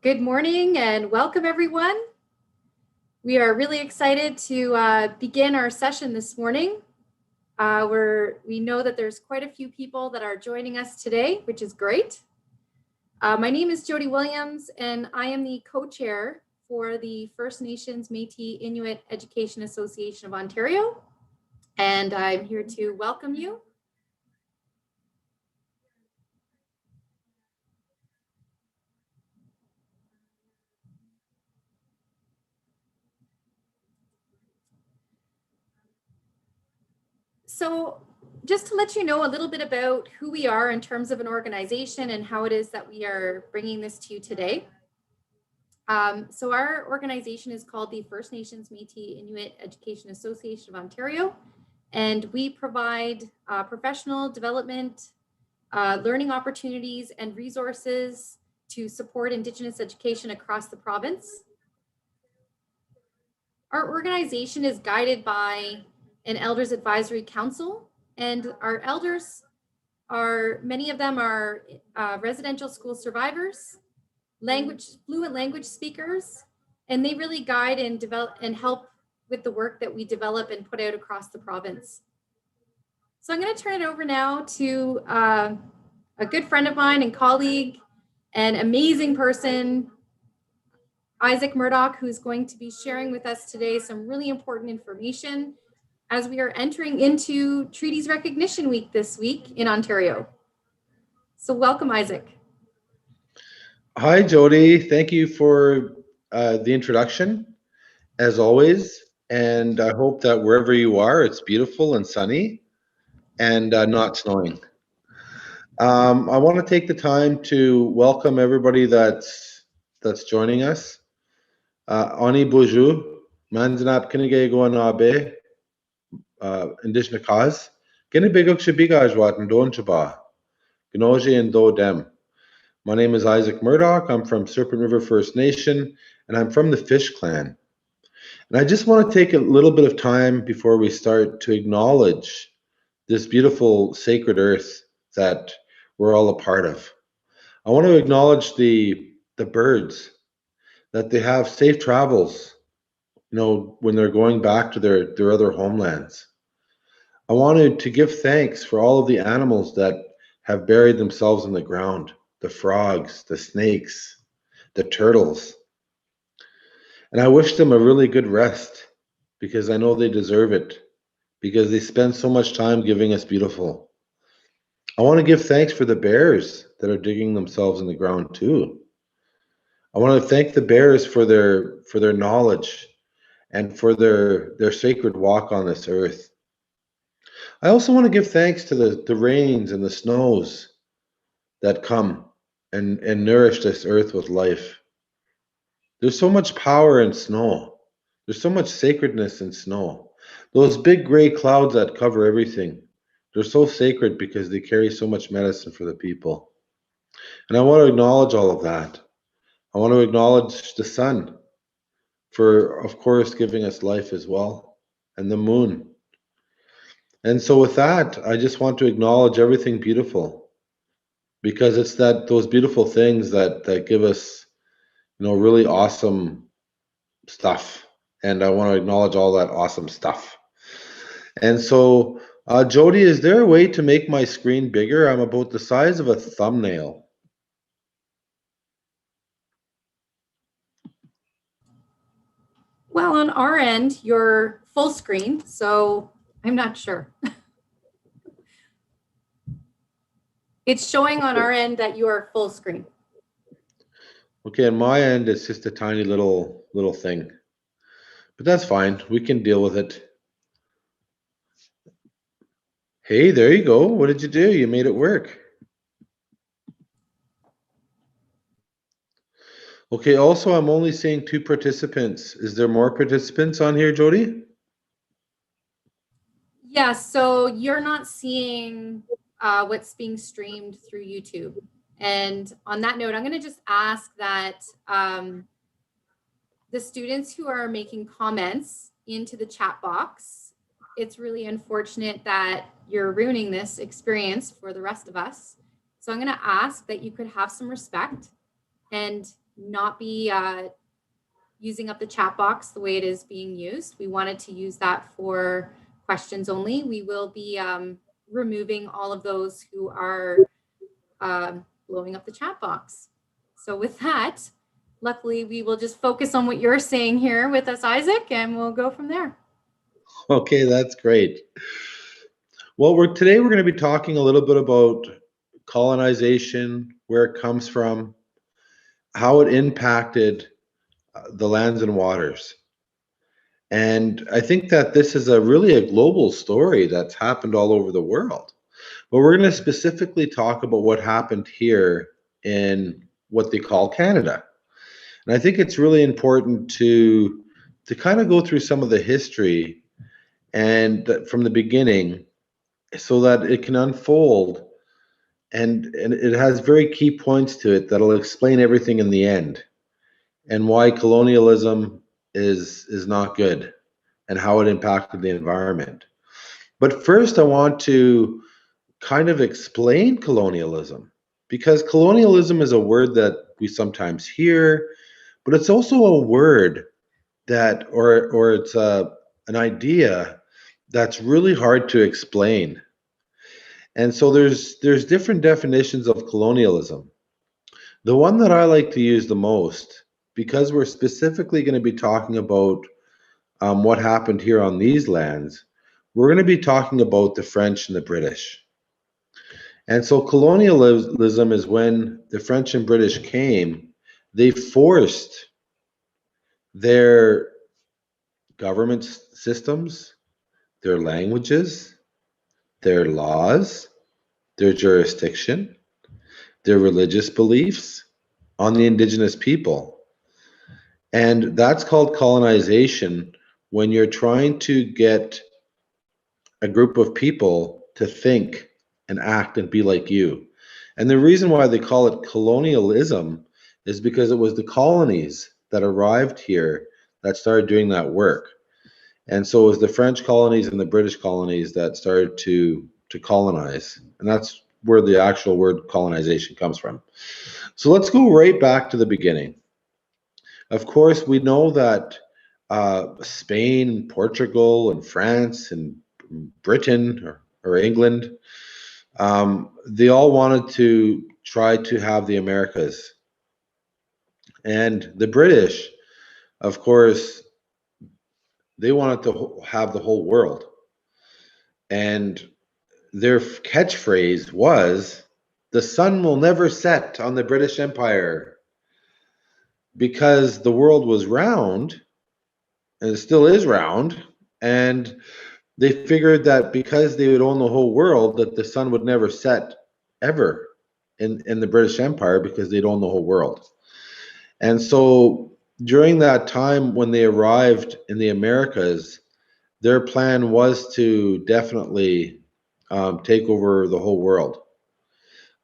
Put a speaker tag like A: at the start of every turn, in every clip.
A: Good morning and welcome everyone. We are really excited to begin our session this morning. We know that there's quite a few people that are joining us today, which is great. My name is Jody Williams and I am the co-chair for the First Nations Métis Inuit Education Association of Ontario. And I'm here to welcome you. So just to let you know a little bit about who we are in terms of an organization and how it is that we are bringing this to you today. So our organization is called the First Nations Métis Inuit Education Association of Ontario, and we provide professional development, learning opportunities and resources to support Indigenous education across the province. Our organization is guided by an Elders Advisory Council, and our elders many of them are residential school survivors, fluent language speakers, and they really guide and develop and help with the work that we develop and put out across the province. So I'm going to turn it over now to a good friend of mine and colleague, an amazing person, Isaac Murdoch, who's going to be sharing with us today some really important information as we are entering into Treaties Recognition Week this week in Ontario. So welcome, Isaac.
B: Hi, Jody. Thank you for the introduction, as always. And I hope that wherever you are, it's beautiful and sunny and not snowing. I want to take the time to welcome everybody that's joining us. Ani Boju, Manzanap Kinige Goanabe, Indigenous cause. Genibiguk Shibigajwat and Don Chaba, Gnoji and Do Dem. My name is Isaac Murdoch. I'm from Serpent River First Nation, and I'm from the Fish Clan. And I just want to take a little bit of time before we start to acknowledge this beautiful sacred earth that we're all a part of. I want to acknowledge the birds, that they have safe travels, when they're going back to their other homelands. I wanted to give thanks for all of the animals that have buried themselves in the ground, the frogs, the snakes, the turtles. And I wish them a really good rest because I know they deserve it because they spend so much time giving us beautiful. I want to give thanks for the bears that are digging themselves in the ground too. I want to thank the bears for their knowledge and for their sacred walk on this earth. I also want to give thanks to the rains and the snows that come and nourish this earth with life. There's so much power in snow. There's so much sacredness in snow. Those big gray clouds that cover everything, they're so sacred because they carry so much medicine for the people. And I want to acknowledge all of that. I want to acknowledge the sun for, of course, giving us life as well, and the moon. And so with that, I just want to acknowledge everything beautiful because it's those beautiful things that give us, really awesome stuff. And I want to acknowledge all that awesome stuff. And so, Jody, is there a way to make my screen bigger? I'm about the size of a thumbnail.
A: Well, on our end, you're full screen, so I'm not sure. It's showing on our end that you are full screen.
B: Okay, on my end, it's just a tiny little thing. But that's fine. We can deal with it. Hey, there you go. What did you do? You made it work. Okay, also, I'm only seeing 2 participants. Is there more participants on here, Jody?
A: Yeah, so you're not seeing what's being streamed through YouTube. And on that note, I'm going to just ask that the students who are making comments into the chat box, it's really unfortunate that you're ruining this experience for the rest of us. So I'm going to ask that you could have some respect and not be using up the chat box the way it is being used. We wanted to use that for questions only. We will be removing all of those who are blowing up the chat box. So with that, luckily, we will just focus on what you're saying here with us, Isaac, and we'll go from there.
B: Okay, that's great. Well, today we're going to be talking a little bit about colonization, where it comes from, how it impacted the lands and waters. And I think that this is really a global story that's happened all over the world. But we're going to specifically talk about what happened here in what they call Canada. And I think it's really important to kind of go through some of the history and from the beginning so that it can unfold, and it has very key points to it that'll explain everything in the end, and why colonialism is not good and how it impacted the environment. But first I want to kind of explain colonialism, because colonialism is a word that we sometimes hear, but it's also a word that, or it's an idea that's really hard to explain. And so there's different definitions of colonialism. The one that I like to use the most, because we're specifically going to be talking about what happened here on these lands, we're going to be talking about the French and the British. And so colonialism is when the French and British came, they forced their government systems, their languages, their laws, their jurisdiction, their religious beliefs on the indigenous people. And that's called colonization, when you're trying to get a group of people to think and act and be like you. And the reason why they call it colonialism is because it was the colonies that arrived here that started doing that work. And so it was the French colonies and the British colonies that started to colonize. And that's where the actual word colonization comes from. So let's go right back to the beginning. Of course, we know that Spain, Portugal, and France, and Britain or England, they all wanted to try to have the Americas. And the British, of course, they wanted to have the whole world. And their catchphrase was, "The sun will never set on the British Empire," because the world was round, and it still is round, and they figured that because they would own the whole world, that the sun would never set ever in the British Empire, because they'd own the whole world. And so during that time when they arrived in the Americas, their plan was to definitely take over the whole world.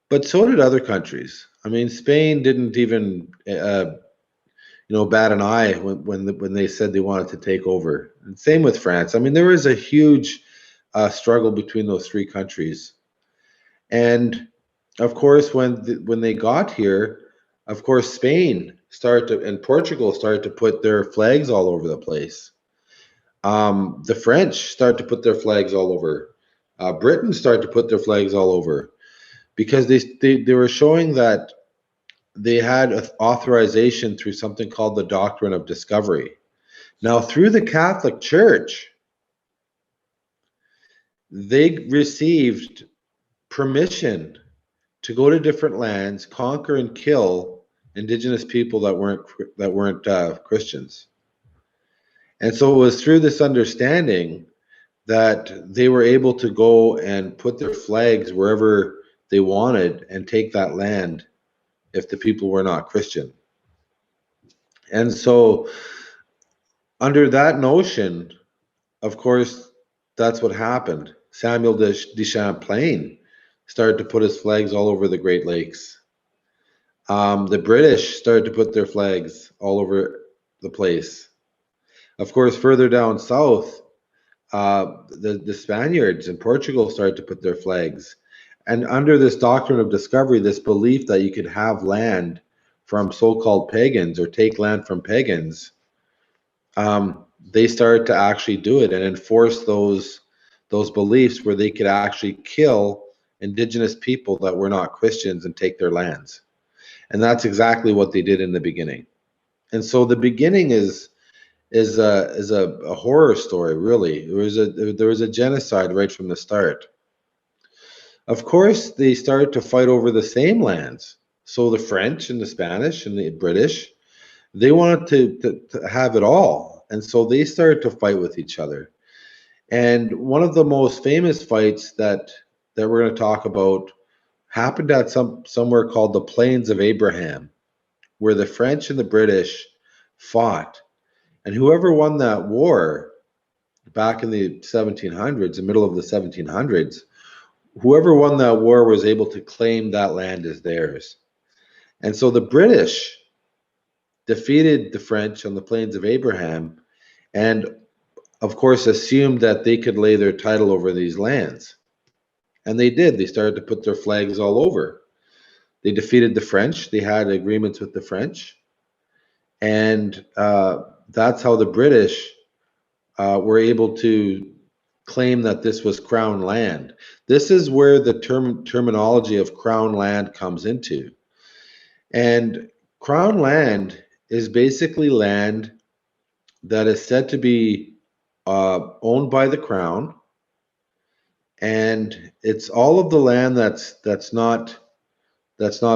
B: But so did other countries. I mean, Spain didn't even bat an eye when they said they wanted to take over. And same with France. I mean, there was a huge struggle between those three countries. And of course, when they got here, of course, Spain and Portugal started to put their flags all over the place. The French started to put their flags all over. Britain started to put their flags all over, because they were showing that they had authorization through something called the doctrine of discovery. Now, through the Catholic Church, they received permission to go to different lands, conquer and kill indigenous people that weren't Christians. And so it was through this understanding that they were able to go and put their flags wherever they wanted and take that land if the people were not Christian. And so under that notion, of course, that's what happened. Samuel de Champlain started to put his flags all over the Great Lakes. The British started to put their flags all over the place. Of course, further down south, the Spaniards in Portugal started to put their flags. And under this doctrine of discovery, this belief that you could have land from so-called pagans or take land from pagans, they started to actually do it and enforce those beliefs where they could actually kill indigenous people that were not Christians and take their lands. And that's exactly what they did in the beginning. And so the beginning is a horror story, really. There was a genocide right from the start. Of course, they started to fight over the same lands. So the French and the Spanish and the British, they wanted to have it all. And so they started to fight with each other. And one of the most famous fights that we're going to talk about happened at somewhere called the Plains of Abraham, where the French and the British fought. And whoever won that war back in the 1700s, the middle of the 1700s, whoever won that war was able to claim that land as theirs. And so the British defeated the French on the Plains of Abraham and, of course, assumed that they could lay their title over these lands. And they did. They started to put their flags all over. They defeated the French. They had agreements with the French. And that's how the British were able to claim that this was crown land. This is where the terminology of crown land comes into. And crown land is basically land that is said to be owned by the crown, and it's all of the land that's not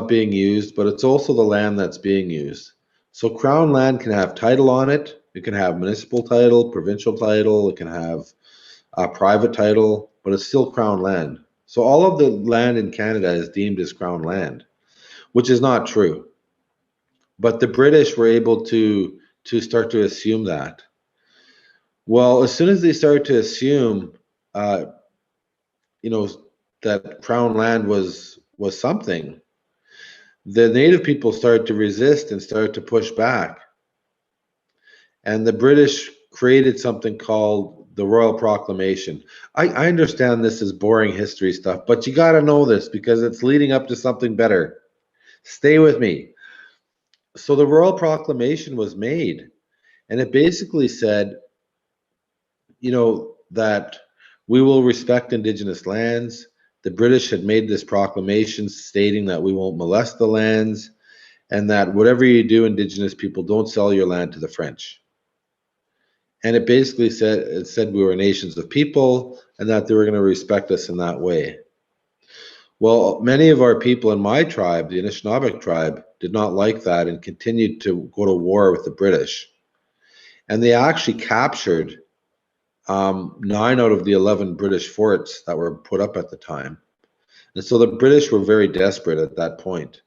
B: being used, but it's also the land that's being used. So crown land can have title on it. It can have municipal title, provincial title. It can have a private title, but it's still crown land. So all of the land in Canada is deemed as crown land, which is not true. But the British were able to start to assume that. Well, as soon as they started to assume, that crown land was something, the native people started to resist and started to push back. And the British created something called the Royal Proclamation. I understand this is boring history stuff, but you got to know this because it's leading up to something better. Stay with me. So the Royal Proclamation was made, and it basically said, that we will respect Indigenous lands. The British had made this proclamation stating that we won't molest the lands, and that whatever you do, Indigenous people, don't sell your land to the French. And it basically said we were nations of people and that they were going to respect us in that way. Well, many of our people in my tribe, the Anishinaabe tribe, did not like that and continued to go to war with the British. And they actually captured 9 out of the 11 British forts that were put up at the time. And so the British were very desperate at that point.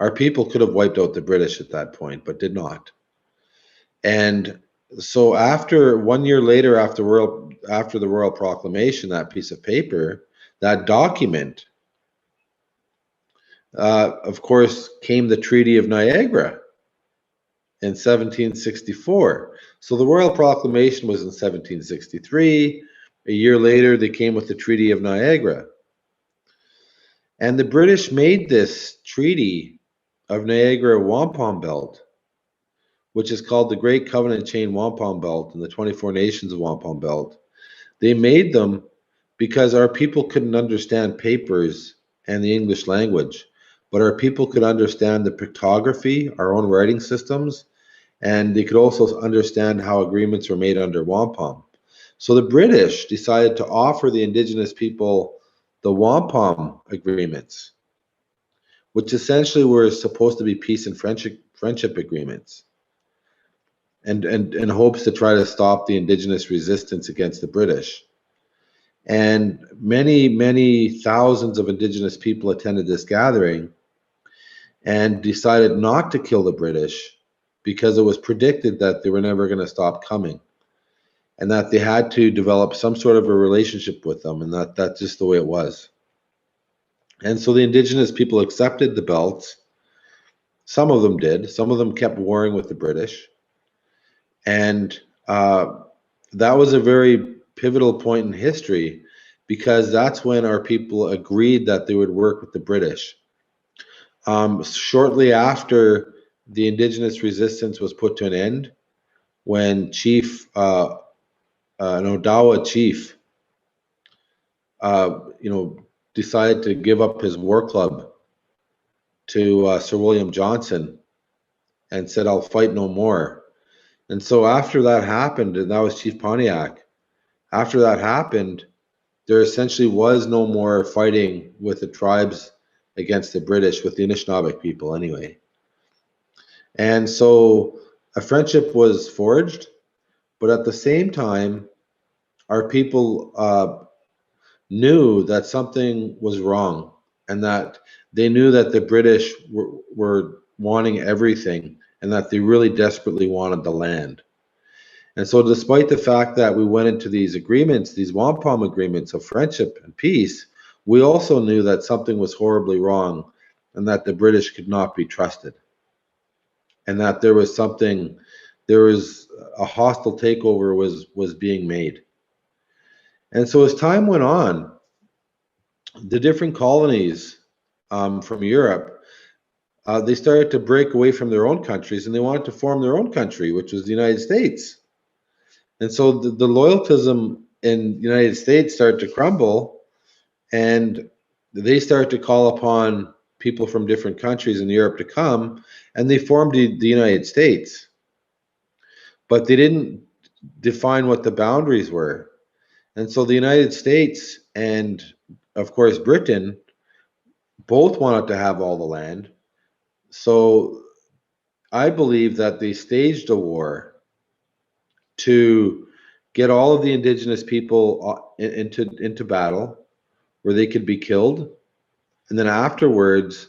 B: Our people could have wiped out the British at that point, but did not. And so after 1 year later, after the Royal Proclamation, that piece of paper, that document, of course, came the Treaty of Niagara in 1764. So the Royal Proclamation was in 1763. A year later, they came with the Treaty of Niagara. And the British made this Treaty of Niagara Wampum Belt, which is called the Great Covenant Chain Wampum Belt and the 24 Nations of Wampum Belt. They made them because our people couldn't understand papers and the English language, but our people could understand the pictography, our own writing systems, and they could also understand how agreements were made under wampum. So the British decided to offer the Indigenous people the wampum agreements, which essentially were supposed to be peace and friendship agreements, and in hopes to try to stop the Indigenous resistance against the British. And many, many thousands of Indigenous people attended this gathering and decided not to kill the British because it was predicted that they were never going to stop coming and that they had to develop some sort of a relationship with them, and that's just the way it was. And so the Indigenous people accepted the belts. Some of them did. Some of them kept warring with the British. And that was a very pivotal point in history because that's when our people agreed that they would work with the British. Shortly after the Indigenous resistance was put to an end, when an Odawa chief, decided to give up his war club to Sir William Johnson and said, "I'll fight no more." And so after that happened, and that was Chief Pontiac, after that happened, there essentially was no more fighting with the tribes against the British, with the Anishinaabe people anyway. And so a friendship was forged, but at the same time, our people knew that something was wrong, and that they knew that the British were wanting everything, and that they really desperately wanted the land. And so, despite the fact that we went into these agreements, these wampum agreements of friendship and peace, we also knew that something was horribly wrong, and that the British could not be trusted, and that there was a hostile takeover was being made. And so, as time went on, the different colonies from Europe, they started to break away from their own countries, and they wanted to form their own country, which was the United States. And so the loyaltism in the United States started to crumble, and they started to call upon people from different countries in Europe to come, and they formed the United States. But they didn't define what the boundaries were. And so the United States and, of course, Britain both wanted to have all the land. So I believe that they staged a war to get all of the Indigenous people into battle where they could be killed. And then afterwards,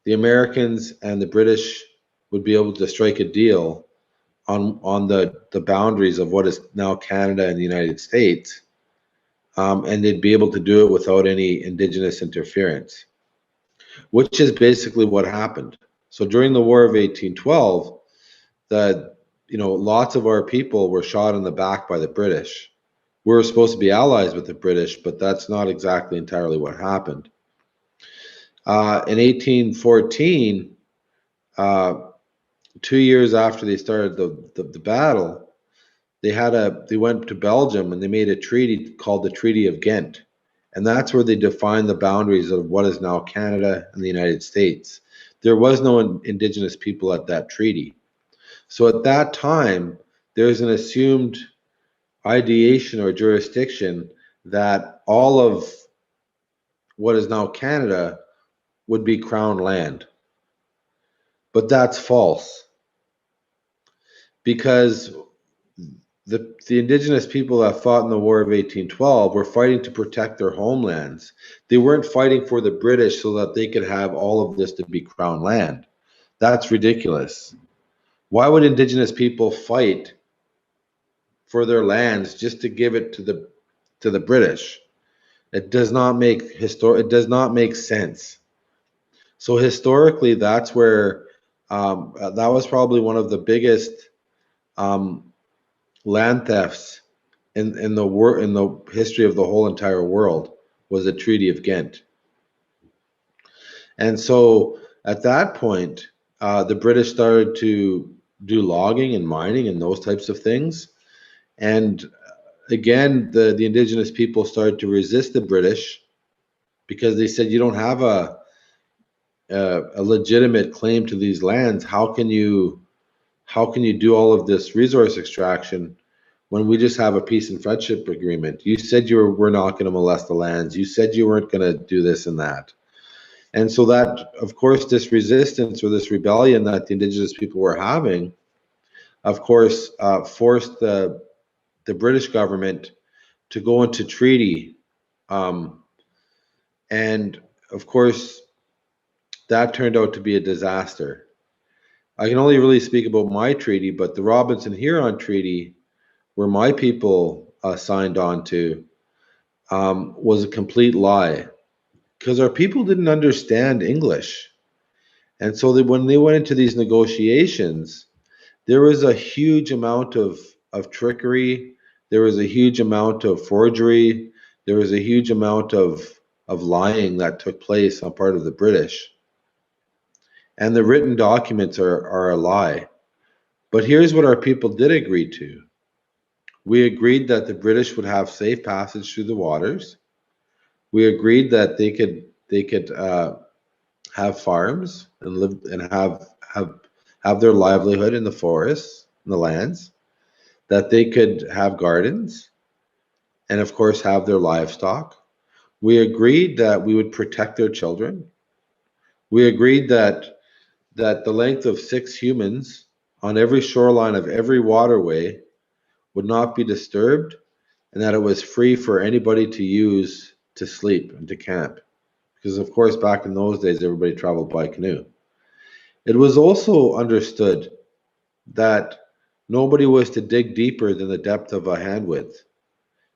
B: the Americans and the British would be able to strike a deal on the boundaries of what is now Canada and the United States. And they'd be able to do it without any Indigenous interference, which is basically what happened. So during the War of 1812, lots of our people were shot in the back by the British. We were supposed to be allies with the British, but that's not exactly entirely what happened. In 1814, 2 years after they started the battle, they went to Belgium and they made a treaty called the Treaty of Ghent. And that's where they defined the boundaries of what is now Canada and the United States. There was no Indigenous people at that treaty. So at that time, there's an assumed ideation or jurisdiction that all of what is now Canada would be Crown land. But that's false, because the Indigenous people that fought in the War of 1812 were fighting to protect their homelands. They weren't fighting for the British so that they could have all of this to be Crown land. That's ridiculous. Why would Indigenous people fight for their lands just to give it to the British? It does not make sense. So historically, that's where that was probably one of the biggest land thefts in the history of the whole entire world, was the Treaty of Ghent. And so at that point, the British started to do logging and mining and those types of things. And again, the Indigenous people started to resist the British, because they said, you don't have a legitimate claim to these lands. How can you do all of this resource extraction when we just have a peace and friendship agreement? You said we're not going to molest the lands. You said you weren't going to do this and that. And so that, of course, this resistance or this rebellion that the Indigenous people were having, of course, forced the British government to go into treaty. And of course, that turned out to be a disaster. I can only really speak about my treaty, but the Robinson-Huron Treaty, where my people signed on to, was a complete lie, because our people didn't understand English. And so when they went into these negotiations, there was a huge amount of trickery. There was a huge amount of forgery. There was a huge amount of lying that took place on part of the British. and the written documents are a lie. But here's what our people did agree to. We agreed that the British would have safe passage through the waters. We agreed that they could have farms and live and have their livelihood in the forests, in the lands. That they could have gardens, and of course have their livestock. We agreed that we would protect their children. We agreed that the length of 6 humans on every shoreline of every waterway would not be disturbed, and that it was free for anybody to use to sleep and to camp. Because of course back in those days everybody traveled by canoe. It was also understood that nobody was to dig deeper than the depth of a hand width,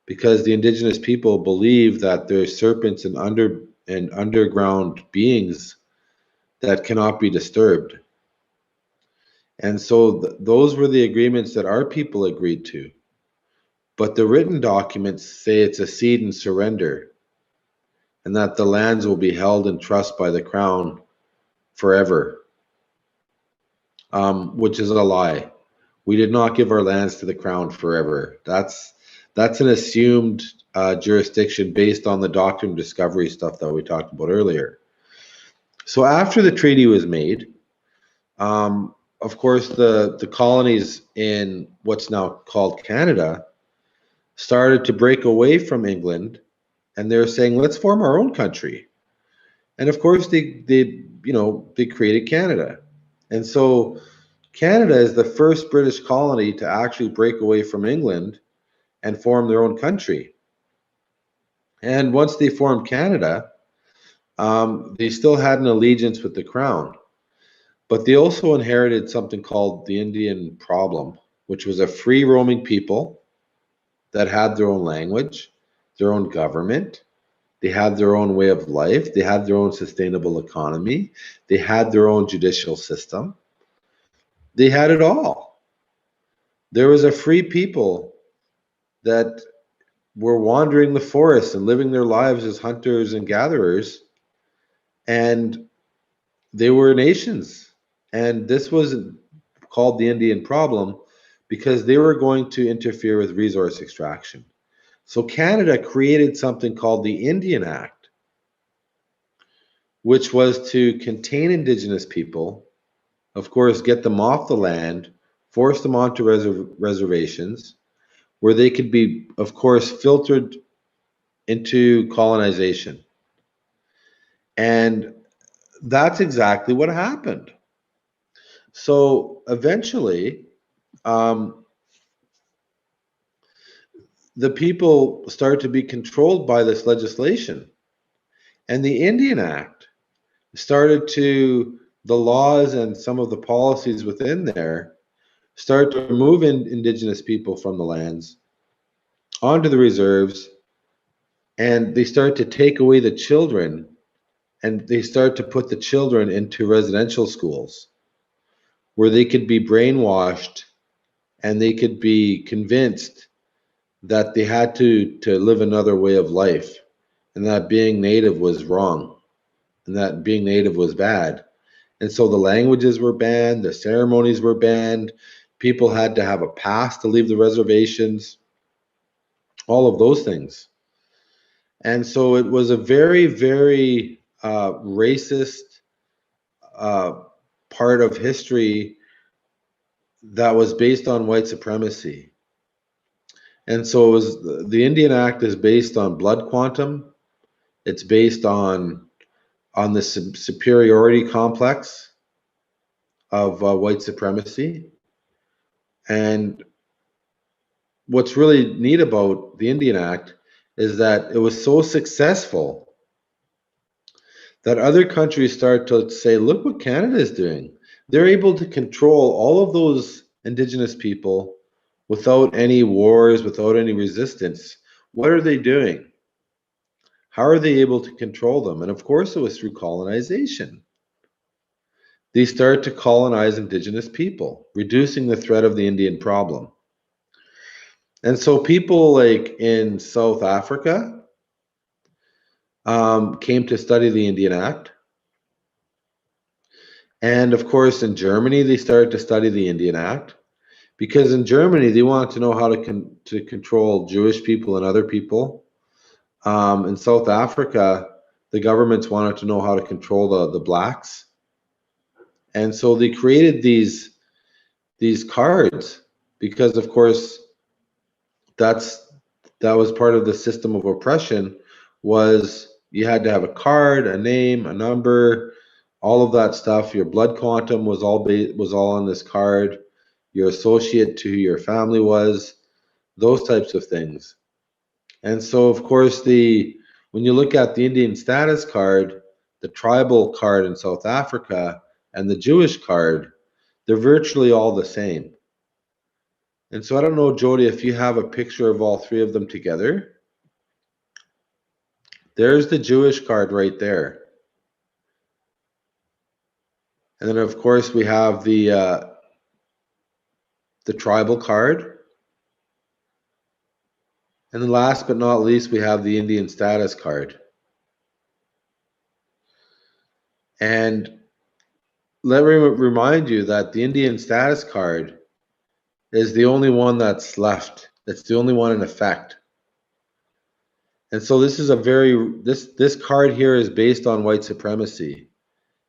B: because the indigenous people believe that there's serpents and underground beings that cannot be disturbed. And so those were the agreements that our people agreed to. But the written documents say it's a cede and surrender, and that the lands will be held in trust by the crown forever, which is a lie. We did not give our lands to the crown forever. That's an assumed jurisdiction based on the doctrine of discovery stuff that we talked about earlier. So after the treaty was made, of course, the colonies in what's now called Canada started to break away from England, and they're saying, let's form our own country. And of course, they created Canada. And so Canada is the first British colony to actually break away from England and form their own country. And once they formed Canada, they still had an allegiance with the crown. But they also inherited something called the Indian problem, which was a free roaming people that had their own language, their own government, they had their own way of life, they had their own sustainable economy, they had their own judicial system. They had it all. There was a free people that were wandering the forest and living their lives as hunters and gatherers, and they were nations. And this was called the Indian problem because they were going to interfere with resource extraction. So Canada created something called the Indian Act, which was to contain Indigenous people, of course, get them off the land, force them onto reservations, where they could be, of course, filtered into colonization. And that's exactly what happened. So eventually, the people started to be controlled by this legislation. And the Indian Act started to, the laws and some of the policies within there start to remove Indigenous people from the lands onto the reserves, and they start to take away the children, and they start to put the children into residential schools where they could be brainwashed and they could be convinced that they had to live another way of life, and that being native was wrong, and that being native was bad. And so the languages were banned, the ceremonies were banned, people had to have a pass to leave the reservations, all of those things. And so it was a very, very racist part of history that was based on white supremacy. And so it was, the Indian Act is based on blood quantum. It's based on the superiority complex of white supremacy. And what's really neat about the Indian Act is that it was so successful that other countries start to say, look what Canada is doing. They're able to control all of those Indigenous people without any wars, without any resistance. What are they doing? How are they able to control them? And of course, it was through colonization. They start to colonize Indigenous people, reducing the threat of the Indian problem. And so people like in South Africa came to study the Indian Act. And of course, in Germany, they started to study the Indian Act because in Germany, they wanted to know how to control Jewish people and other people. In South Africa, the governments wanted to know how to control the blacks. And so they created these cards because, of course, that's that was part of the system of oppression. Was you had to have a card, a name, a number, all of that stuff. Your blood quantum was all on this card. Your associate to who your family was, those types of things. And so, of course, the when you look at the Indian status card, the tribal card in South Africa, and the Jewish card, they're virtually all the same. And so I don't know, Jody, if you have a picture of all three of them together. There's the Jewish card right there. And then of course we have the tribal card. And then last but not least, we have the Indian status card. And let me remind you that the Indian status card is the only one that's left. It's the only one in effect. And so this is this card here is based on white supremacy.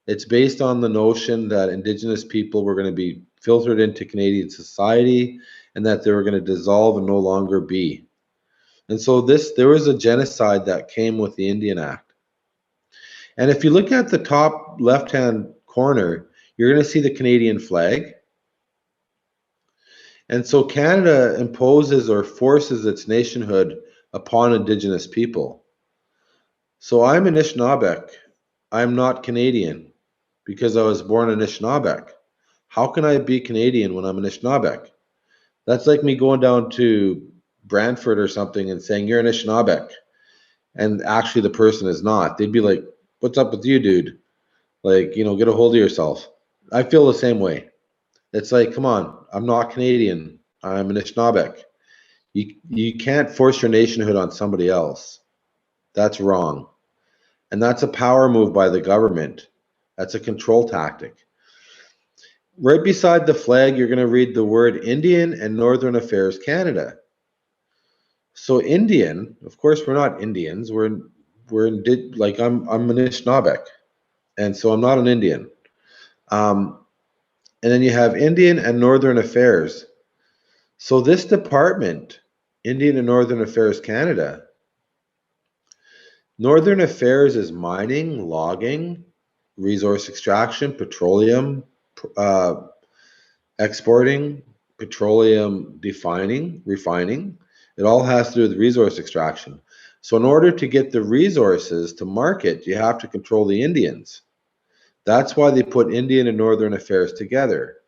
B: It's based on the notion that Indigenous people were going to be filtered into Canadian society and that they were going to dissolve and no longer be. And so there was a genocide that came with the Indian Act. And if you look at the top left-hand corner, you're going to see the Canadian flag. And so Canada imposes or forces its nationhood upon Indigenous people. So I'm Anishinaabeg. I'm not Canadian because I was born Anishinaabeg. How can I be Canadian when I'm Anishinaabeg? That's like me going down to Brantford or something and saying, you're Anishinaabeg. And actually the person is not. They'd be like, what's up with you, dude? Like, get a hold of yourself. I feel the same way. It's like, come on, I'm not Canadian. I'm Anishinaabeg. You can't force your nationhood on somebody else. That's wrong. And that's a power move by the government. That's a control tactic. Right beside the flag, you're going to read the word Indian and Northern Affairs Canada. So Indian, of course, we're not Indians. Like I'm Anishinaabeg, and so I'm not an Indian. And then you have Indian and Northern Affairs. So this department, Indian and Northern Affairs Canada, Northern Affairs is mining, logging, resource extraction, petroleum exporting, petroleum refining. It all has to do with resource extraction. So in order to get the resources to market, you have to control the Indians. That's why they put Indian and Northern Affairs together.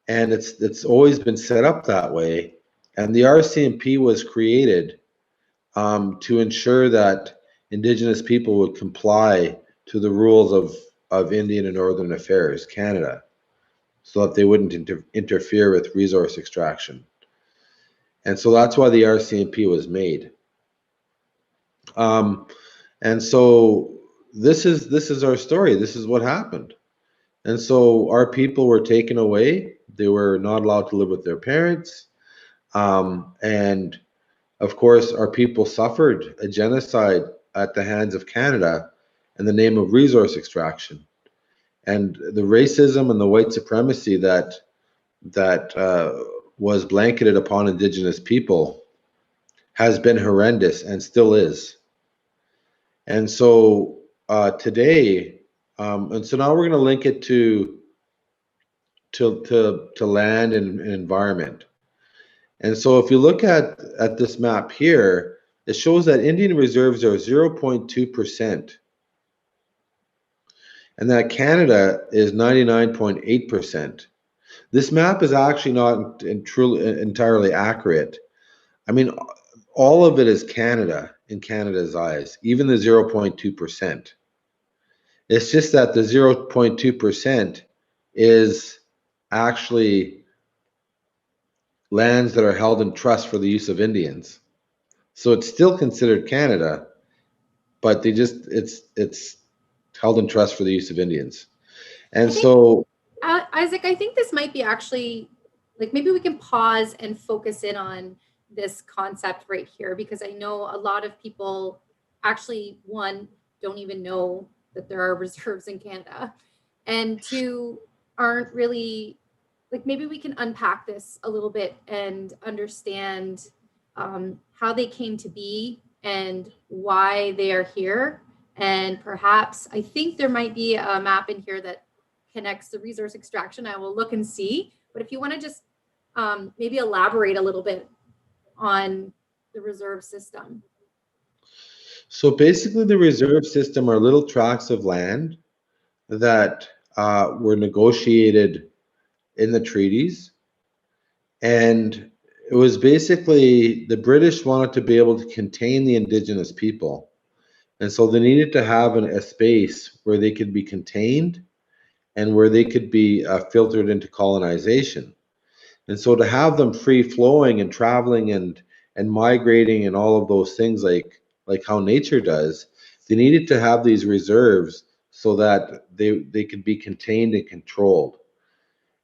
B: And it's always been set up that way. And the RCMP was created to ensure that Indigenous people would comply to the rules of Indian and Northern Affairs Canada, so that they wouldn't interfere with resource extraction. And so that's why the RCMP was made. And so this is our story. This is what happened. And so our people were taken away. They were not allowed to live with their parents. And of course, our people suffered a genocide at the hands of Canada in the name of resource extraction. And the racism and the white supremacy that was blanketed upon Indigenous people has been horrendous and still is. And so today, and so now we're going to link it to land and environment. And so if you look at this map here, it shows that Indian reserves are 0.2%, and that Canada is 99.8%. This map is actually not truly entirely accurate. I mean, all of it is Canada in Canada's eyes, even the 0.2%. It's just that the 0.2% is actually lands that are held in trust for the use of Indians. So it's still considered Canada, but it's held in trust for the use of Indians. And
A: I think,
B: so,
A: Isaac, I think this might be actually, like, maybe we can pause and focus in on this concept right here, because I know a lot of people actually, one, don't even know that there are reserves in Canada, and two, aren't really, like, maybe we can unpack this a little bit and understand how they came to be and why they are here. And perhaps, I think there might be a map in here that connects the resource extraction. I will look and see. But if you want to just maybe elaborate a little bit on the reserve system.
B: so basically, the reserve system are little tracts of land that were negotiated in the treaties. And it was basically the British wanted to be able to contain the Indigenous people. And so they needed to have a space where they could be contained and where they could be filtered into colonization. And so to have them free flowing and traveling and migrating and all of those things like how nature does, they needed to have these reserves so that they could be contained and controlled.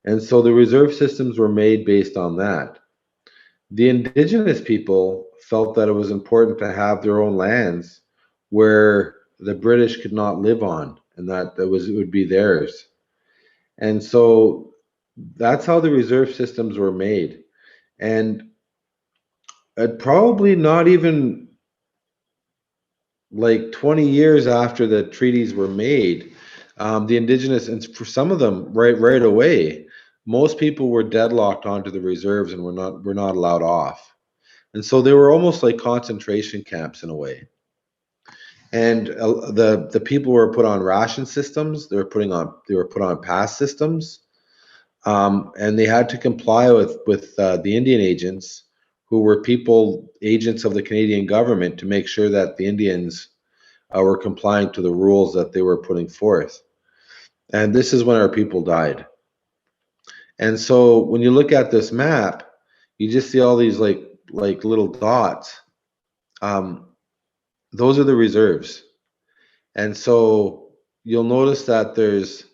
B: And so the reserve systems were made based on that. The indigenous people felt that it was important to have their own lands where the British could not live on, and that it would be theirs. And so that's how the reserve systems were made. And probably not even like 20 years after the treaties were made, the indigenous, and for some of them right away, most people were deadlocked onto the reserves and were not allowed off. And so they were almost like concentration camps in a way. And the people were put on ration systems. They were put on pass systems, and they had to comply with the Indian agents, who were agents of the Canadian government, to make sure that the Indians were complying to the rules that they were putting forth. And this is when our people died. And so when you look at this map, you just see all these like little dots. Um, those are the reserves. And so you'll notice that there's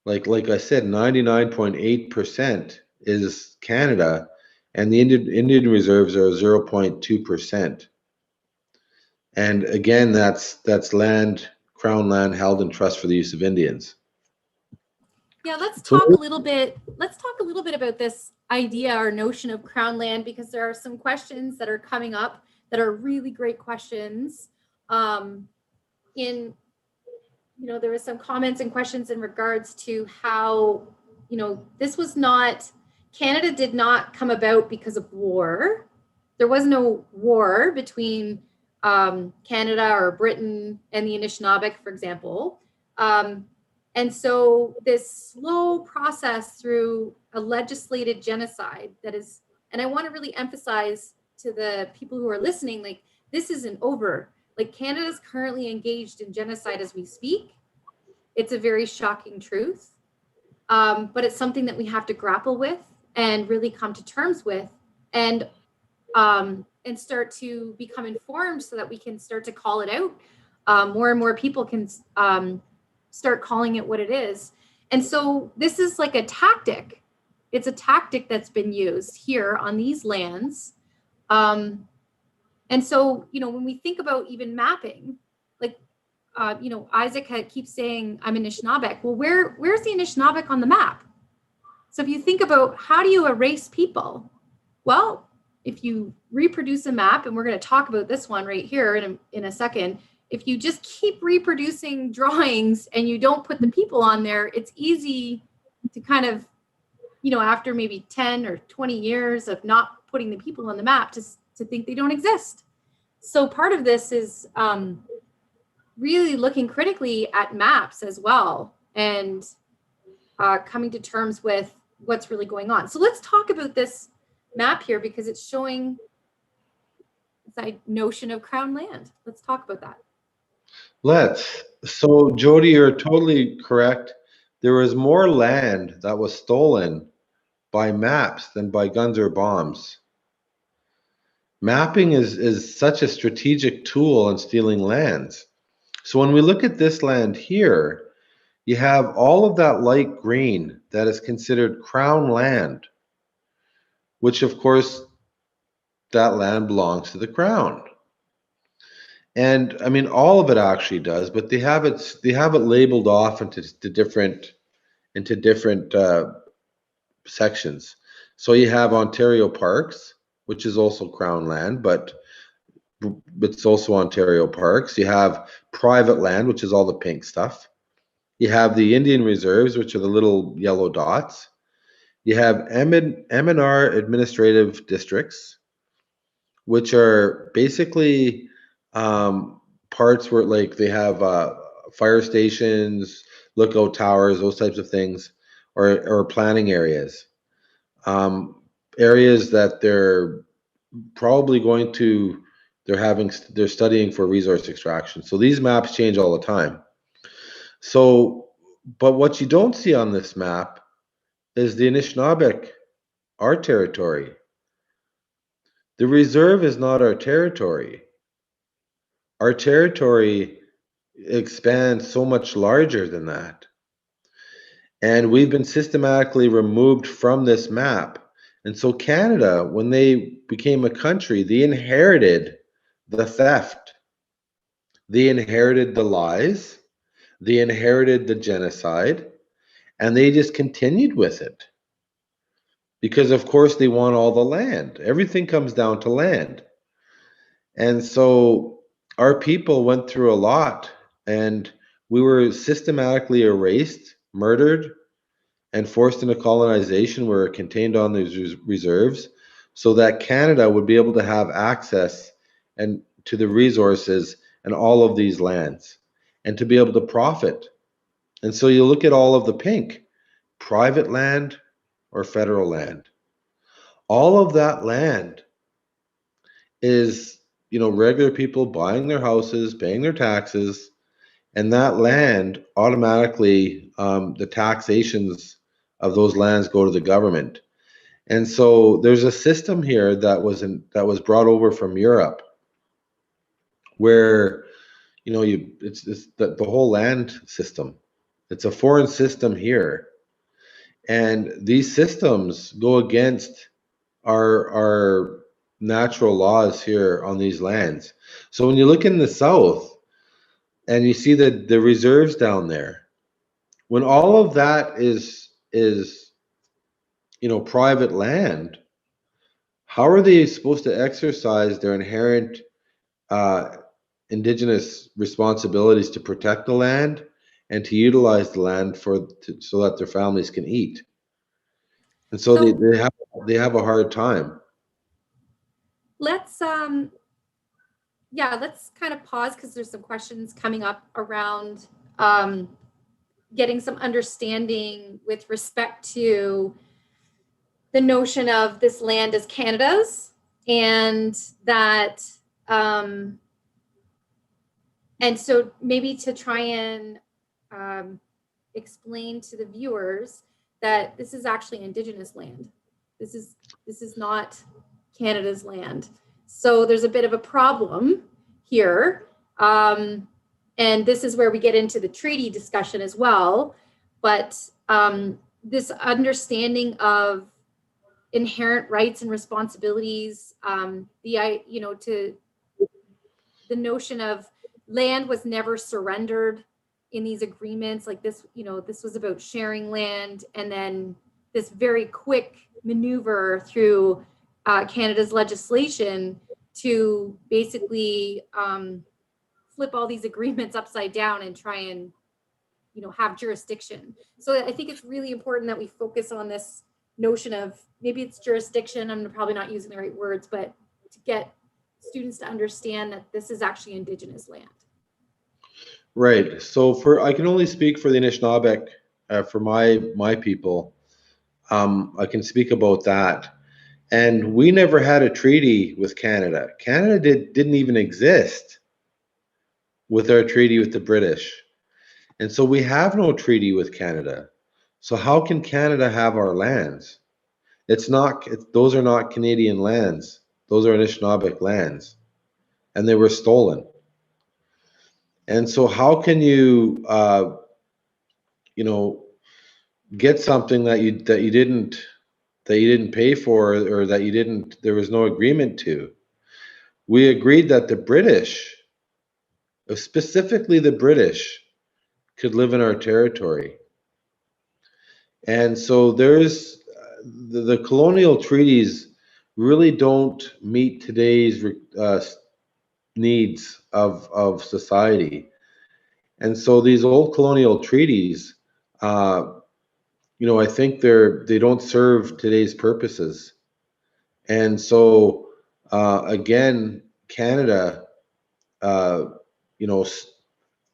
B: like I said, 99.8% is Canada, and the Indian reserves are 0.2%. And again, that's land, crown land held in trust for the use of Indians.
A: Yeah, let's
B: So
A: talk a little bit. Let's talk a little bit about this idea or notion of crown land, because there are some questions that are coming up that are really great questions. In there was some comments and questions in regards to how this was not, Canada did not come about because of war. There was no war between Canada or Britain and the Anishinaabe, for example. And so this slow process through a legislated genocide that is, and I want to really emphasize to the people who are listening, like, this isn't over. Like, Canada is currently engaged in genocide as we speak. It's a very shocking truth, but it's something that we have to grapple with and really come to terms with, and start to become informed so that we can start to call it out. More and more people can start calling it what it is. And so this is like a tactic. It's a tactic that's been used here on these lands. And so, when we think about even mapping, like, Isaac keeps saying, I'm Anishinaabe. Well, where's the Anishinaabe on the map? So if you think about, how do you erase people? Well, if you reproduce a map, and we're going to talk about this one right here in a second, if you just keep reproducing drawings and you don't put the people on there, it's easy to kind of, after maybe 10 or 20 years of not putting the people on the map, to think they don't exist. So part of this is really looking critically at maps as well, and coming to terms with what's really going on. So let's talk about this map here, because it's showing this notion of crown land. Let's talk about that.
B: So Jody, you're totally correct. There was more land that was stolen by maps than by guns or bombs. Mapping is such a strategic tool in stealing lands. So when we look at this land here, You have all of that light green that is considered crown land, which of course that land belongs to the crown. And I mean, all of it actually does, but they have it labeled off into different sections. So you have Ontario Parks, which is also crown land, but it's also Ontario Parks. You have private land, which is all the pink stuff. You have the Indian reserves, which are the little yellow dots. You have M&R administrative districts, which are basically parts where like they have fire stations, lookout towers, those types of things, or planning areas. Areas that they're probably they're studying for resource extraction. So these maps change all the time. So, but what you don't see on this map is the Anishinaabe, our territory. The reserve is not our territory. Our territory expands so much larger than that. And we've been systematically removed from this map. And so Canada, when they became a country, they inherited the theft. They inherited the lies. They inherited the genocide. And they just continued with it. Because, of course, they want all the land. Everything comes down to land. And so our people went through a lot, and we were systematically erased, murdered, and forced into colonization. We were contained on these reserves so that Canada would be able to have access and to the resources and all of these lands and to be able to profit. And so you look at all of the pink, private land or federal land. All of that land is, regular people buying their houses, paying their taxes, and that land automatically, the taxations of those lands go to the government. And so there's a system here that was brought over from Europe, where it's the whole land system. It's a foreign system here, and these systems go against our natural laws here on these lands. So when you look in the south and you see the reserves down there, when all of that is private land, how are they supposed to exercise their inherent indigenous responsibilities to protect the land and to utilize the land so that their families can eat? And so
A: So
B: they have a hard time.
A: let's let's kind of pause because there's some questions coming up around getting some understanding with respect to the notion of this land as Canada's, and that and so maybe to try and explain to the viewers that this is actually Indigenous land. This is not Canada's land. So there's a bit of a problem here. And this is where we get into the treaty discussion as well. But this understanding of inherent rights and responsibilities, to the notion of land was never surrendered in these agreements. Like this, this was about sharing land, and then this very quick maneuver through Canada's legislation to basically flip all these agreements upside down and try and have jurisdiction. So I think it's really important that we focus on this notion of, maybe it's jurisdiction, I'm probably not using the right words, but to get students to understand that this is actually Indigenous land.
B: Right. So I can only speak for the Anishinaabe, for my people. I can speak about that. And we never had a treaty with Canada. Canada didn't even exist with our treaty with the British. And so we have no treaty with Canada. So how can Canada have our lands? Those are not Canadian lands. Those are Anishinaabe lands. And they were stolen. And so how can you you know, get something that you didn't pay for, or that there was no agreement to. We agreed that the British, specifically the British, could live in our territory. And so the colonial treaties really don't meet today's needs of society. And so these old colonial treaties, I think they don't serve today's purposes. And so again, Canada, uh,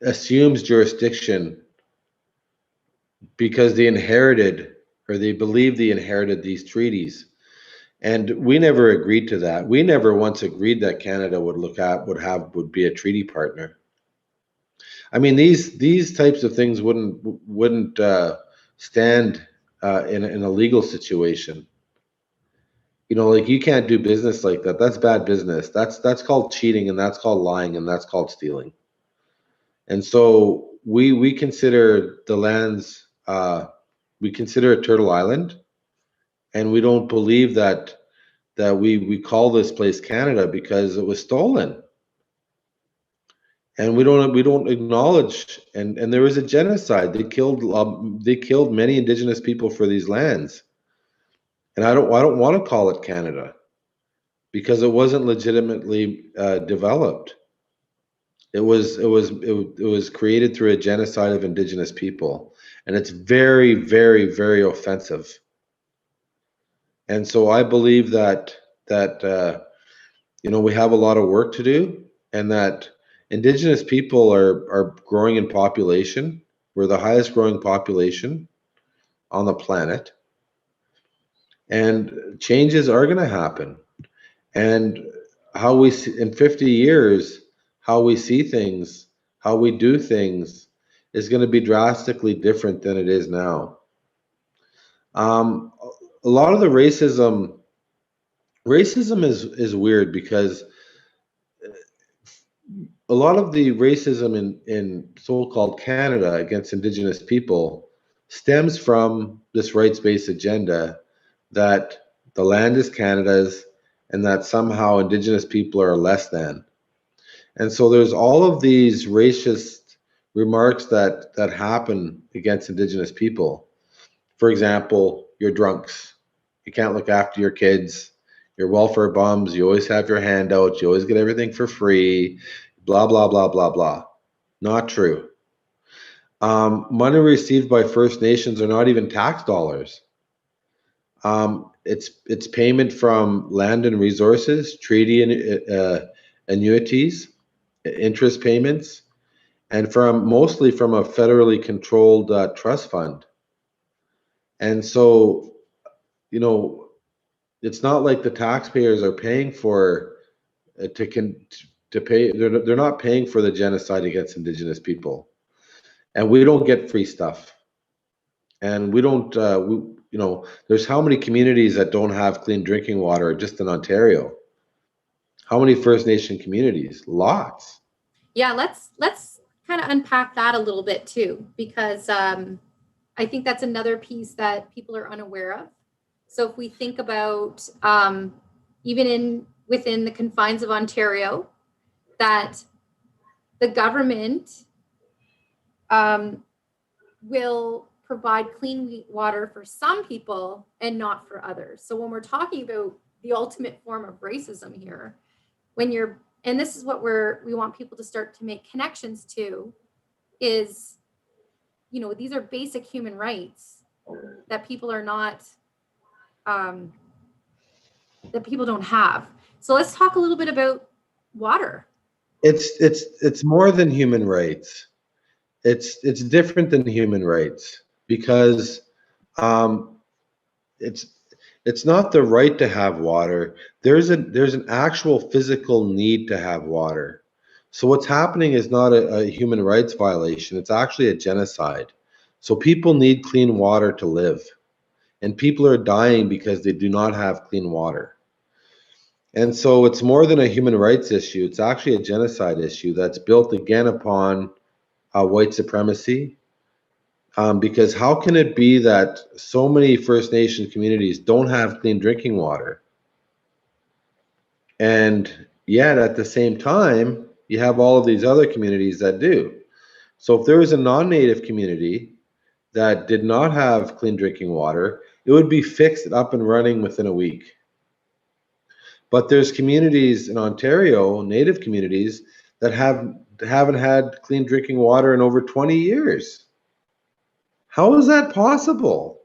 B: assumes jurisdiction because they believe they inherited these treaties. And we never agreed to that. We never once agreed that Canada would be a treaty partner. I mean, these types of things wouldn't stand in a legal situation. Like, you can't do business like that. That's bad business. That's called cheating, and that's called lying, and that's called stealing. And so we consider the lands, we consider it Turtle Island, and we don't believe that we call this place Canada because it was stolen. And we don't acknowledge, and there was a genocide. They killed many Indigenous people for these lands. And I don't want to call it Canada because it wasn't legitimately developed. It was created through a genocide of Indigenous people, and it's very, very, very offensive. And so I believe that we have a lot of work to do, and that Indigenous people are growing in population. We're the highest growing population on the planet, and changes are going to happen. And how we see, in 50 years, how we see things, how we do things, is going to be drastically different than it is now. A lot of the racism is weird, because a lot of the racism in so-called Canada against Indigenous people stems from this rights-based agenda that the land is Canada's, and that somehow Indigenous people are less than. And so there's all of these racist remarks that happen against Indigenous people. For example, you're drunks. You can't look after your kids. You're welfare bums. You always have your handouts. You always get everything for free. Blah, blah, blah, blah, blah. Not true. Money received by First Nations are not even tax dollars. It's payment from land and resources, treaty annuities, interest payments, and mostly from a federally controlled trust fund. And so, it's not like the taxpayers are paying for to pay. They're not paying for the genocide against Indigenous people, and we don't get free stuff. And we don't. There's how many communities that don't have clean drinking water just in Ontario? How many First Nation communities? Lots.
A: Yeah, let's kind of unpack that a little bit too, because I think that's another piece that people are unaware of. So if we think about even within the confines of Ontario, that the government will provide clean water for some people and not for others. So when we're talking about the ultimate form of racism here, and this is what we want people to start to make connections to, is, these are basic human rights that people are not, that people don't have. So let's talk a little bit about water.
B: It's more than human rights. It's different than human rights, because it's not the right to have water. There's an actual physical need to have water. So what's happening is not a human rights violation. It's actually a genocide. So people need clean water to live, and people are dying because they do not have clean water. And so it's more than a human rights issue. It's actually a genocide issue that's built again upon white supremacy, Because how can it be that so many First Nation communities don't have clean drinking water? And yet at the same time, you have all of these other communities that do. So if there was a non-native community that did not have clean drinking water, it would be fixed and up and running within a week. But there's communities in Ontario, native communities, that haven't had clean drinking water in over 20 years. How is that possible?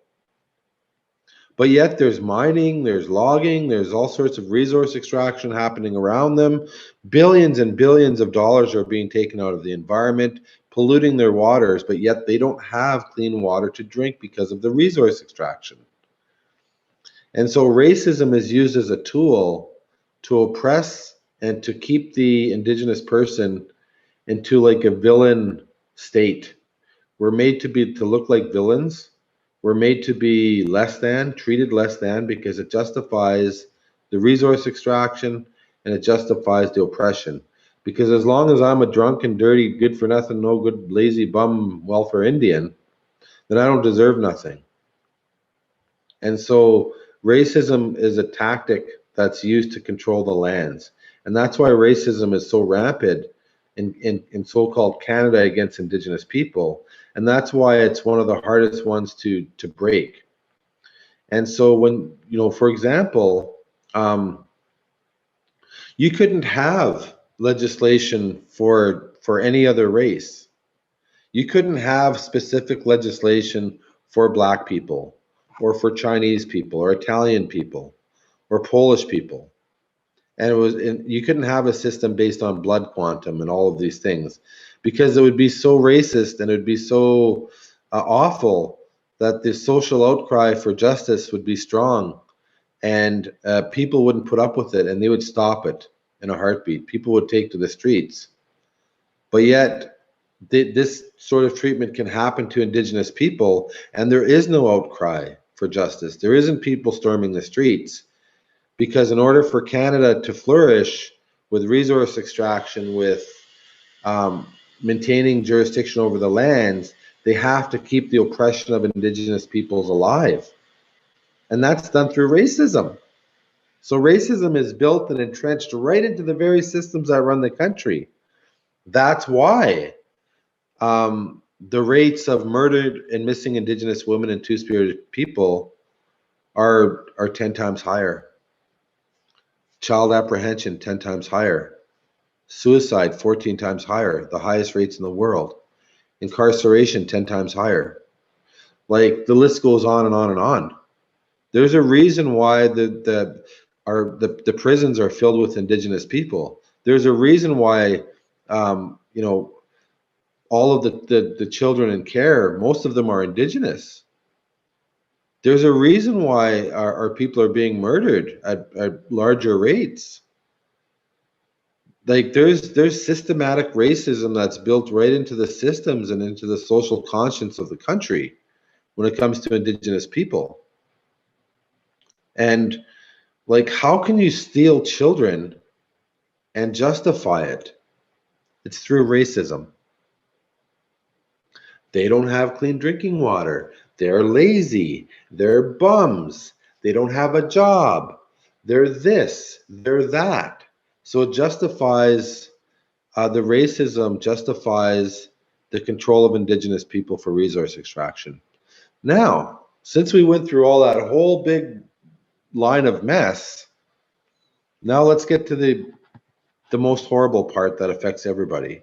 B: But yet there's mining, there's logging, there's all sorts of resource extraction happening around them. Billions and billions of dollars are being taken out of the environment, polluting their waters, but yet they don't have clean water to drink because of the resource extraction. And so racism is used as a tool to oppress and to keep the Indigenous person into like a villain state. We're made to look like villains. We're made to be less than, treated less than, because it justifies the resource extraction and it justifies the oppression. Because as long as I'm a drunk and dirty, good for nothing, no good, lazy bum welfare Indian, then I don't deserve nothing. And so racism is a tactic that's used to control the lands. And that's why racism is so rampant in so-called Canada against Indigenous people. And that's why it's one of the hardest ones to break. And so when, for example, you couldn't have legislation for any other race. You couldn't have specific legislation for Black people or for Chinese people or Italian people or Polish people. And you couldn't have a system based on blood quantum and all of these things, because it would be so racist and it would be so awful that the social outcry for justice would be strong, and people wouldn't put up with it, and they would stop it in a heartbeat. People would take to the streets. But yet this sort of treatment can happen to Indigenous people, and there is no outcry for justice. There isn't people storming the streets, because in order for Canada to flourish with resource extraction, with maintaining jurisdiction over the lands, they have to keep the oppression of Indigenous peoples alive. And that's done through racism. So racism is built and entrenched right into the very systems that run the country. That's why the rates of murdered and missing Indigenous women and Two-Spirit people are 10 times higher. Child apprehension 10 times higher. Suicide 14 times higher, the highest rates in the world. Incarceration 10 times higher. Like, the list goes on and on and on. There's a reason why the prisons are filled with Indigenous people. There's a reason why all of the children in care, most of them are Indigenous. There's a reason why our people are being murdered at larger rates. Like, there's systematic racism that's built right into the systems and into the social conscience of the country when it comes to Indigenous people. And like, how can you steal children and justify it? It's through racism. They don't have clean drinking water. They're lazy. They're bums. They don't have a job. They're this. They're that. So it justifies the racism, justifies the control of Indigenous people for resource extraction. Now, since we went through all that whole big line of mess, now let's get to the most horrible part that affects everybody.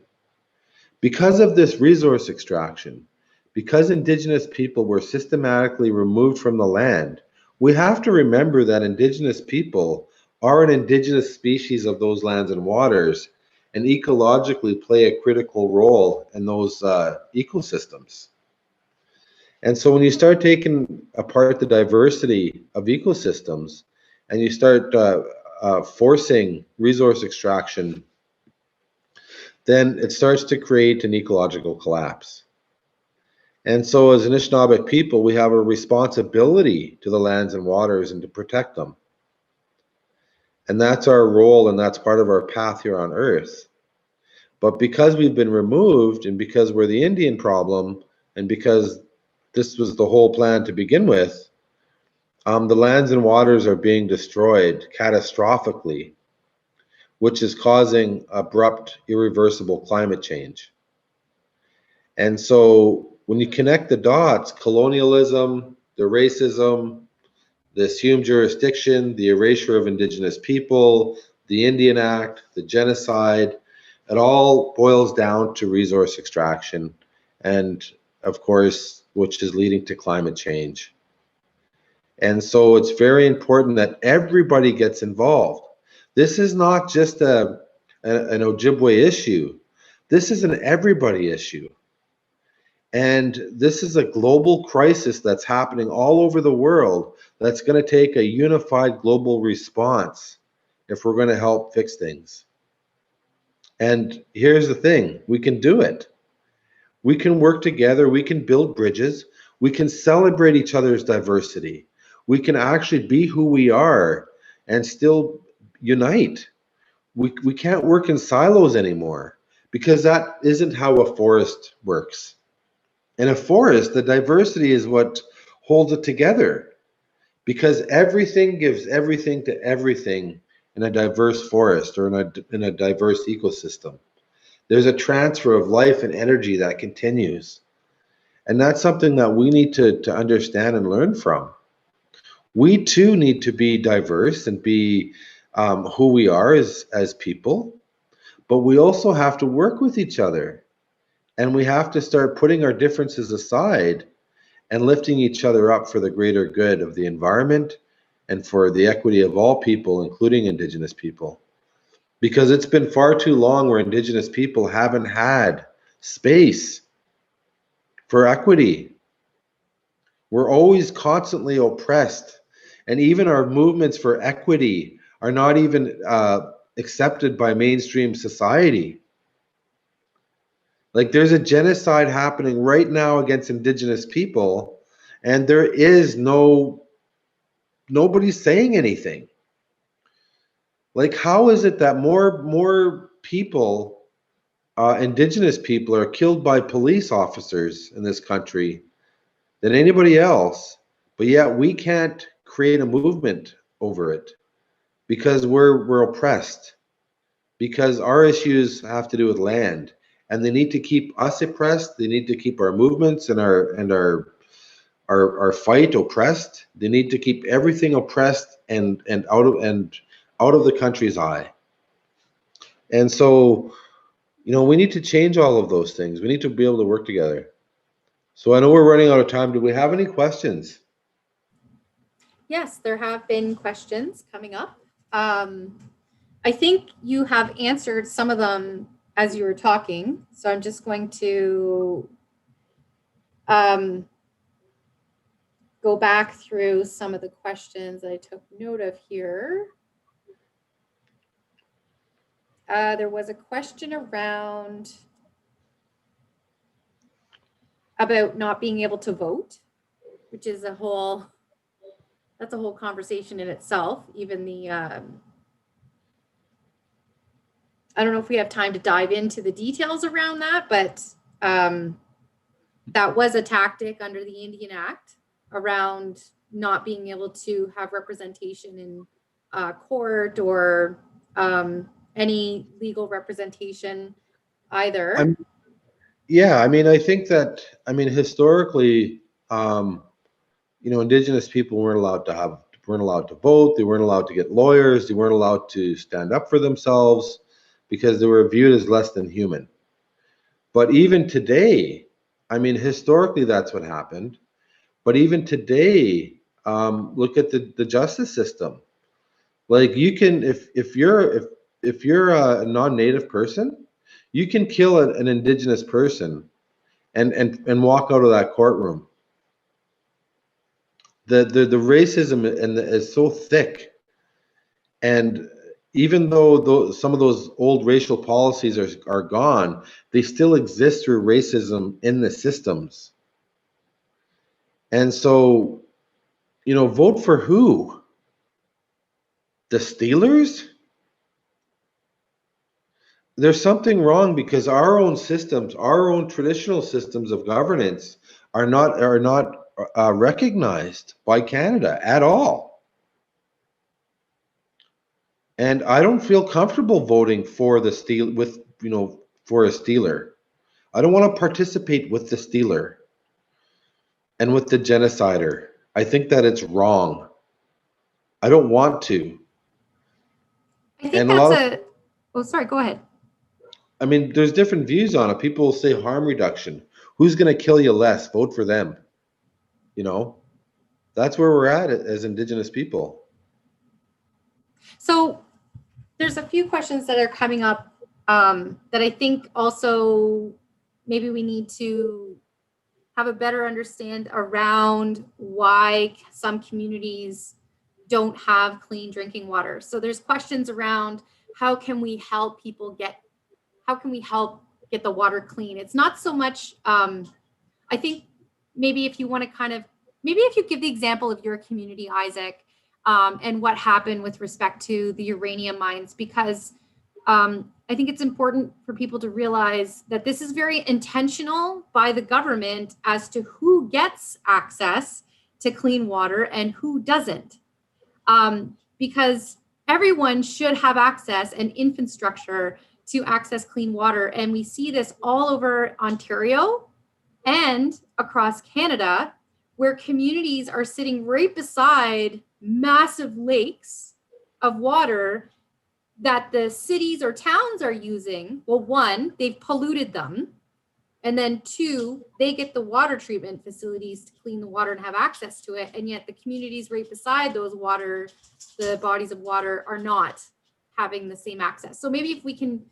B: Because of this resource extraction, because Indigenous people were systematically removed from the land, we have to remember that Indigenous people are an indigenous species of those lands and waters, and ecologically play a critical role in those ecosystems. And so when you start taking apart the diversity of ecosystems and you start forcing resource extraction, then it starts to create an ecological collapse. And so as Anishinaabeg people, we have a responsibility to the lands and waters and to protect them. And that's our role, and that's part of our path here on Earth. But because we've been removed, and because we're the Indian problem, and because this was the whole plan to begin with, the lands and waters are being destroyed catastrophically, which is causing abrupt, irreversible climate change. And so when you connect the dots, colonialism, the racism, the assumed jurisdiction, the erasure of Indigenous people, the Indian Act, the genocide, it all boils down to resource extraction, and of course, which is leading to climate change. And so it's very important that everybody gets involved. This is not just an Ojibwe issue. This is an everybody issue. And this is a global crisis that's happening all over the world that's going to take a unified global response if we're going to help fix things. And here's the thing, we can do it. We can work together, we can build bridges, we can celebrate each other's diversity. We can actually be who we are and still unite. We can't work in silos anymore because that isn't how a forest works. In a forest, the diversity is what holds it together because everything gives everything to everything in a diverse forest or in a diverse ecosystem. There's a transfer of life and energy that continues. And that's something that we need to understand and learn from. We too need to be diverse and be who we are as people, but we also have to work with each other. And we have to start putting our differences aside and lifting each other up for the greater good of the environment and for the equity of all people, including Indigenous people. Because it's been far too long where Indigenous people haven't had space for equity. We're always constantly oppressed. And even our movements for equity are not even accepted by mainstream society. Like there's a genocide happening right now against Indigenous people, and there is nobody saying anything. Like, how is it that more people, Indigenous people, are killed by police officers in this country than anybody else, but yet we can't create a movement over it because we're oppressed, because our issues have to do with land, and they need to keep us oppressed. They need to keep our movements and our fight oppressed. They need to keep everything oppressed and out of the country's eye. And so, we need to change all of those things. We need to be able to work together. So I know we're running out of time. Do we have any questions?
A: Yes, there have been questions coming up. I think you have answered some of them as you were talking. So I'm just going to go back through some of the questions that I took note of here. There was a question around about not being able to vote, which is that's a whole conversation in itself. Even I don't know if we have time to dive into the details around that, but that was a tactic under the Indian Act around not being able to have representation in court or any legal representation either.
B: I think that, historically, Indigenous people weren't allowed to vote. They weren't allowed to get lawyers. They weren't allowed to stand up for themselves because they were viewed as less than human. But even today, historically, that's what happened. But even today, look at the justice system. Like you can, if you're a non-native person, you can kill an Indigenous person and walk out of that courtroom. The racism is so thick, and even though some of those old racial policies are gone, they still exist through racism in the systems. And so, vote for who? The Steelers? There's something wrong because our own systems, our own traditional systems of governance are not recognized by Canada at all. And I don't feel comfortable voting for the steal with, for a stealer. I don't want to participate with the stealer and with the genocider. I think that it's wrong. I don't want to.
A: I think
B: And
A: oh, sorry, go ahead.
B: I mean, there's different views on it. People say harm reduction. Who's going to kill you less? Vote for them. That's where we're at as Indigenous people.
A: So there's a few questions that are coming up that I think also maybe we need to have a better understand around why some communities don't have clean drinking water. So there's questions around how can we help get the water clean? It's not so much, I think maybe if you want to maybe if you give the example of your community, Isaac, and what happened with respect to the uranium mines, because I think it's important for people to realize that this is very intentional by the government as to who gets access to clean water and who doesn't. Because everyone should have access and infrastructure to access clean water. And we see this all over Ontario and across Canada, where communities are sitting right beside massive lakes of water that the cities or towns are using. Well, one, they've polluted them. And then two, they get the water treatment facilities to clean the water and have access to it. And yet the communities right beside those the bodies of water are not having the same access. So maybe if we can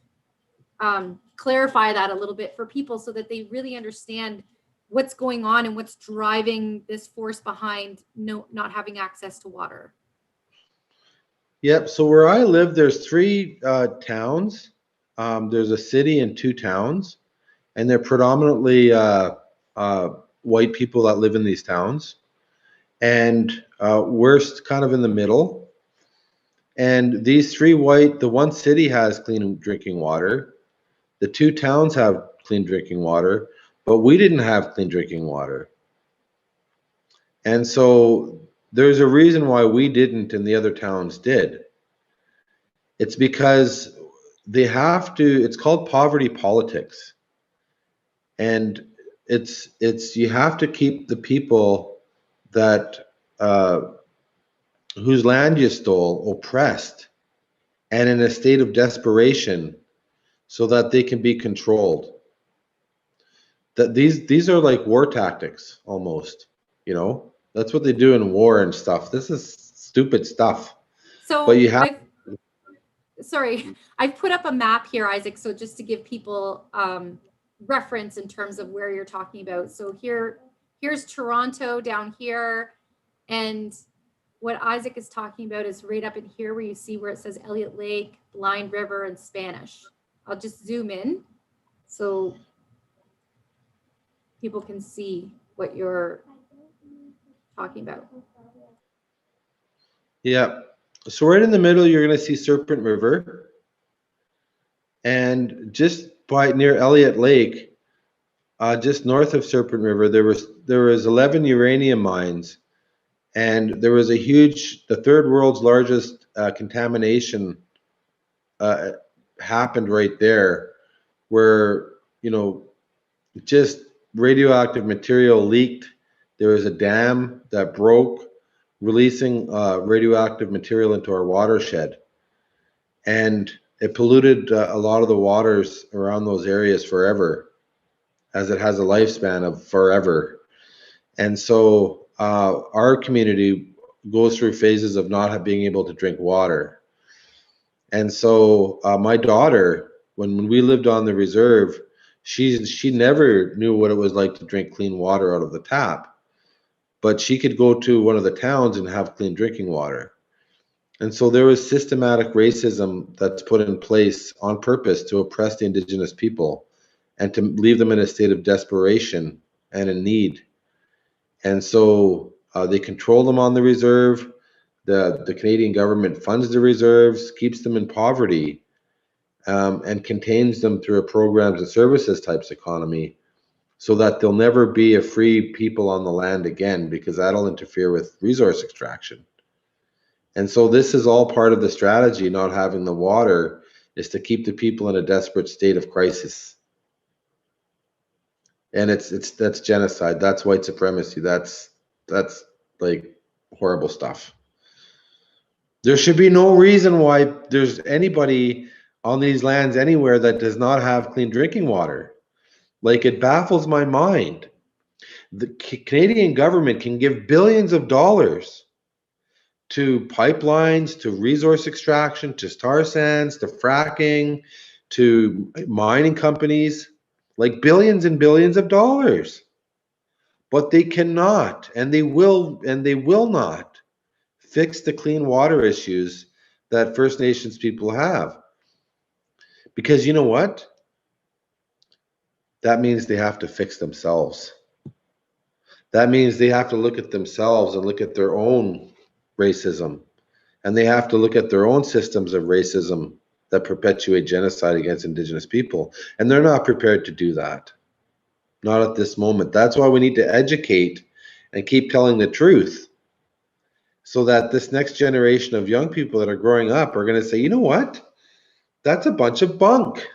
A: clarify that a little bit for people so that they really understand what's going on and what's driving this force behind not having access to water.
B: Yep. So where I live, there's 3 towns. There's a city and 2 towns, and they're predominantly white people that live in these towns. And we're kind of in the middle. And these 3 the one city has clean drinking water. The 2 towns have clean drinking water, but we didn't have clean drinking water. And so there's a reason why we didn't and the other towns did. It's because it's called poverty politics. And you have to keep the people that, whose land you stole oppressed and in a state of desperation so that they can be controlled. That these are like war tactics almost, that's what they do in war and stuff. This is stupid stuff.
A: So
B: but you have
A: I've put up a map here, Isaac, so just to give people reference in terms of where you're talking about. So here's Toronto down here, and what Isaac is talking about is right up in here where you see where it says Elliott Lake, Blind River, and Spanish. I'll just zoom in so people can see what you're talking about.
B: Yeah. So right in the middle, you're going to see Serpent River. And just near Elliott Lake, just north of Serpent River, there was 11 uranium mines. And there was the third world's largest contamination happened right there, where, just radioactive material leaked. There was a dam that broke, releasing radioactive material into our watershed. And it polluted a lot of the waters around those areas forever, as it has a lifespan of forever. And so our community goes through phases of not being able to drink water. And so my daughter, when we lived on the reserve, she never knew what it was like to drink clean water out of the tap, but she could go to one of the towns and have clean drinking water. And so there was systematic racism that's put in place on purpose to oppress the Indigenous people and to leave them in a state of desperation and in need. And so they control them on the reserve. The Canadian government funds the reserves, keeps them in poverty, and contains them through a programs and services types economy. so that there'll never be a free people on the land again, because that'll interfere with resource extraction. And so this is all part of the strategy. Not having the water is to keep the people in a desperate state of crisis. And that's genocide. That's white supremacy. That's like horrible stuff. There should be no reason why there's anybody on these lands anywhere that does not have clean drinking water. Like, it baffles my mind. The Canadian government can give billions of dollars to pipelines, to resource extraction, to tar sands, to fracking, to mining companies, like billions and billions of dollars. But they cannot, and they will not fix the clean water issues that First Nations people have. Because you know what? That means they have to fix themselves. That means they have to look at themselves and look at their own racism. And they have to look at their own systems of racism that perpetuate genocide against Indigenous people. And they're not prepared to do that. Not at this moment. That's why we need to educate and keep telling the truth, so that this next generation of young people that are growing up are going to say, you know what? That's a bunch of bunk.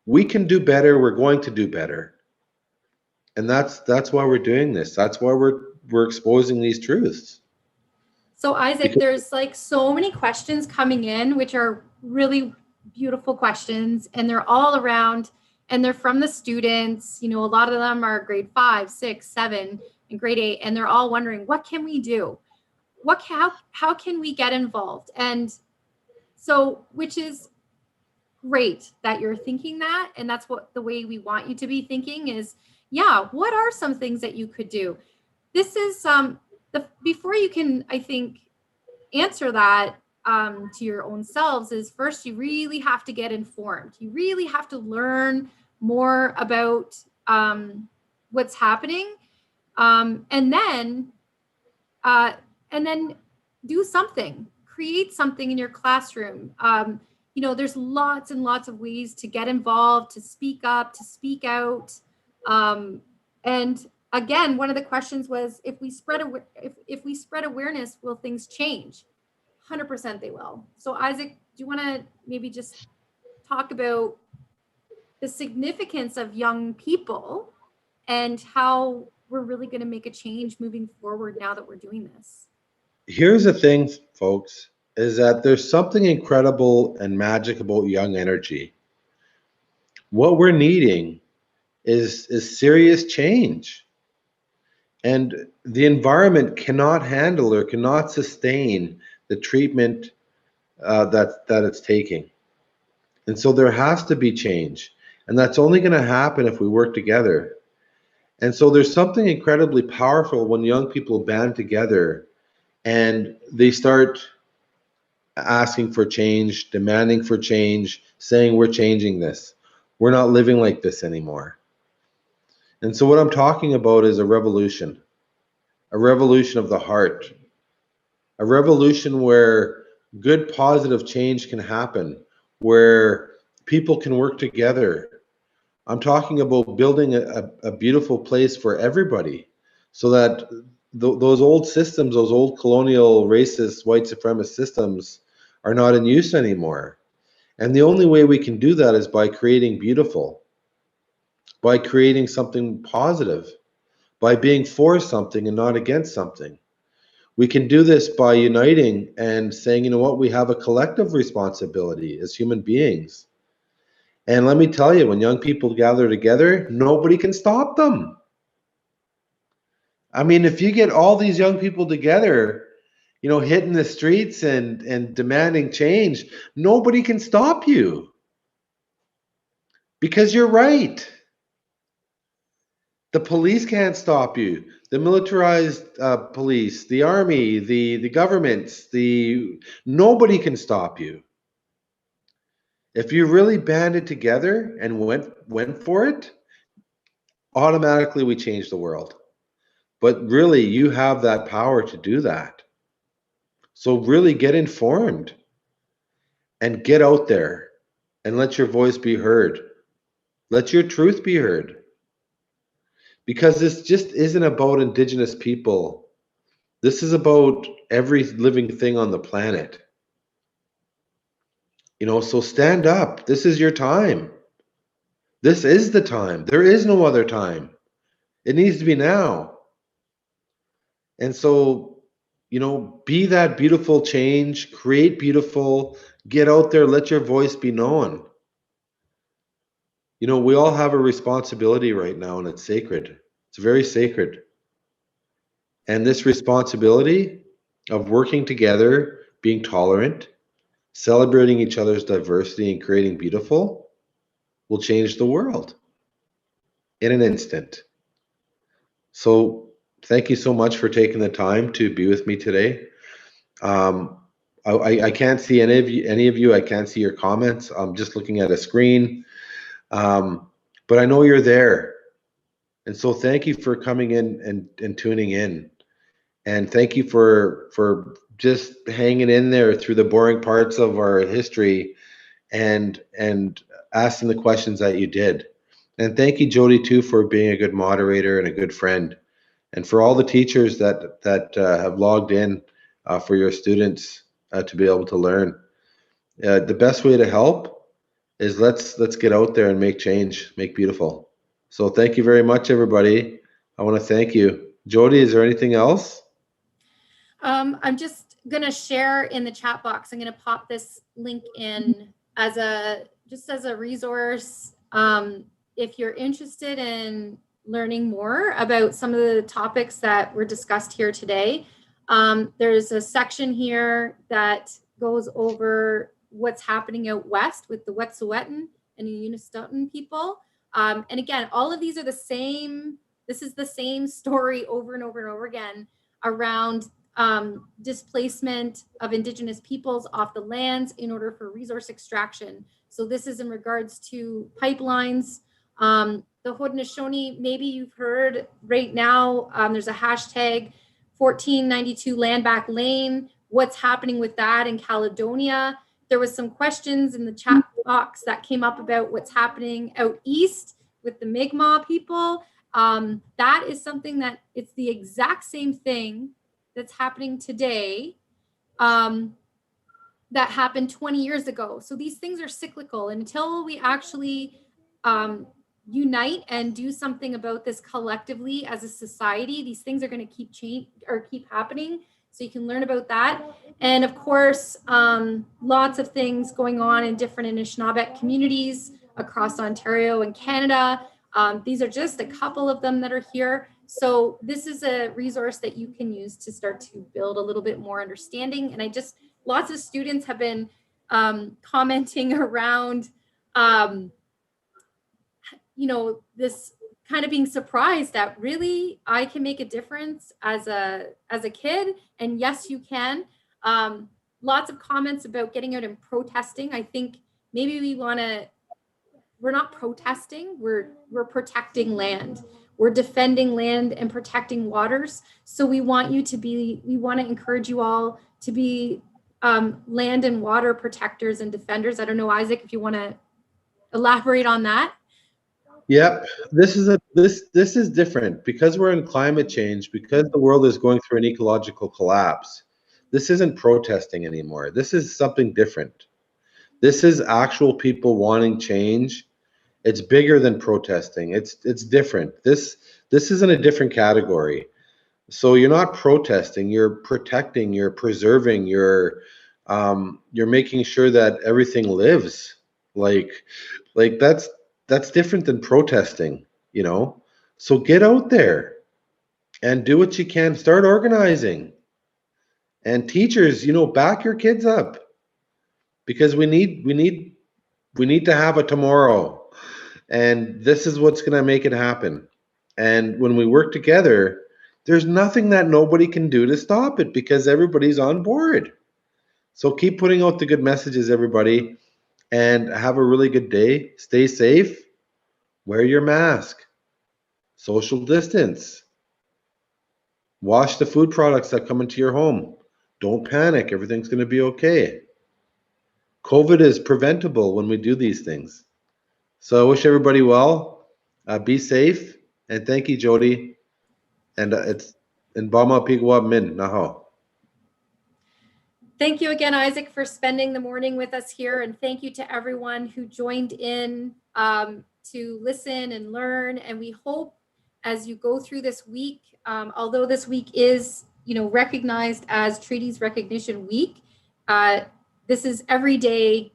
B: We can do better. We're going to do better. And that's why we're doing this. That's why we're exposing these truths.
A: So Isaac, there's like so many questions coming in, which are really beautiful questions, and they're all around, and they're from the students. You know, a lot of them are grade 5, 6, 7, and grade 8, and they're all wondering, what can we do? How can we get involved? And so, which is great that you're thinking that, and that's what the way we want you to be thinking is, yeah, what are some things that you could do? This is before you can, I think, answer that to your own selves, is first you really have to get informed. You really have to learn more about what's happening, and then do something. Create something in your classroom. You know, there's lots and lots of ways to get involved, to speak up, to speak out, and again, one of the questions was, if we spread awareness, will things change? 100% they will. So Isaac, do you want to maybe just talk about the significance of young people and how we're really going to make a change moving forward now that we're doing this?
B: Here's the thing, folks, is that there's something incredible and magic about young energy. What we're needing is serious change. And the environment cannot handle or cannot sustain the treatment that it's taking. And so there has to be change. And that's only going to happen if we work together. And so there's something incredibly powerful when young people band together and they start asking for change, demanding for change, saying we're changing this. We're not living like this anymore. And so what I'm talking about is a revolution of the heart, a revolution where good, positive change can happen, where people can work together. I'm talking about building a beautiful place for everybody, so that those old systems, those old colonial, racist, white supremacist systems are not in use anymore. And the only way we can do that is by creating beautiful, by creating something positive, by being for something and not against something. We can do this by uniting and saying, you know what, we have a collective responsibility as human beings. And let me tell you, when young people gather together, nobody can stop them. I mean, if you get all these young people together, you know, hitting the streets and demanding change, nobody can stop you. Because you're right. The police can't stop you. The militarized police, the army, the governments, nobody can stop you. If you really banded together and went for it, automatically we change the world. But really, you have that power to do that. So really get informed and get out there and let your voice be heard. Let your truth be heard. because this just isn't about Indigenous people. This is about every living thing on the planet. So stand up. This is your time. This is the time. There is no other time. It needs to be now. And so, be that beautiful change, create beautiful, get out there, let your voice be known. We all have a responsibility right now, and it's sacred. It's very sacred. And this responsibility of working together, being tolerant, celebrating each other's diversity, and creating beautiful will change the world in an instant. So thank you so much for taking the time to be with me today. I can't see any of you. I can't see your comments. I'm just looking at a screen. But I know you're there. And so thank you for coming in and tuning in. And thank you for just hanging in there through the boring parts of our history and asking the questions that you did. And thank you, Jody, too, for being a good moderator and a good friend. And for all the teachers that have logged in for your students to be able to learn. The best way to help is let's get out there and make change, make beautiful. So thank you very much, everybody. I want to thank you. Jody, is there anything else?
A: I'm just going to share in the chat box. I'm going to pop this link in as a resource. If you're interested in learning more about some of the topics that were discussed here today, there's a section here that goes over what's happening out west with the Wet'suwet'en and the Unistoten people. And again, all of these are the same. This is the same story over and over and over again around displacement of Indigenous peoples off the lands in order for resource extraction. So this is in regards to pipelines. The Haudenosaunee, maybe you've heard right now, there's a hashtag 1492 Land Back Lane. What's happening with that in Caledonia? There was some questions in the chat box that came up about what's happening out east with the Mi'kmaq people. That is something that it's the exact same thing that's happening today that happened 20 years ago. So these things are cyclical. And until we actually unite and do something about this collectively as a society, these things are going to keep happening. So you can learn about that. And of course, lots of things going on in different Anishinaabe communities across Ontario and Canada. These are just a couple of them that are here. So this is a resource that you can use to start to build a little bit more understanding. And lots of students have been commenting around, this kind of being surprised that really I can make a difference as a kid. And yes, you can. Lots of comments about getting out and protesting. I think maybe we're not protesting, we're protecting land. We're defending land and protecting waters. So we want to encourage you all to be land and water protectors and defenders. I don't know, Isaac, if you want to elaborate on that.
B: Yep, this is different because we're in climate change, because the world is going through an ecological collapse. This isn't protesting anymore. This is something different. This is actual people wanting change. It's bigger than protesting. It's different. This is in a different category. So you're not protesting, you're protecting, you're preserving, you're making sure that everything lives. Like that's different than protesting, So get out there and do what you can. Start organizing. And teachers, back your kids up, because we need to have a tomorrow. And this is what's going to make it happen. And when we work together, there's nothing that nobody can do to stop it, because everybody's on board. So keep putting out the good messages, everybody, and have a really good day. Stay safe. Wear your mask. Social distance. Wash the food products that come into your home. Don't panic. Everything's going to be okay. COVID is preventable when we do these things. So I wish everybody well. Be safe And thank you, Jody. And it's in Bama Pigwa Min Naho.
A: Thank you again, Isaac, for spending the morning with us here. And thank you to everyone who joined in to listen and learn. And we hope as you go through this week, although this week is, recognized as Treaties Recognition Week, this is every day.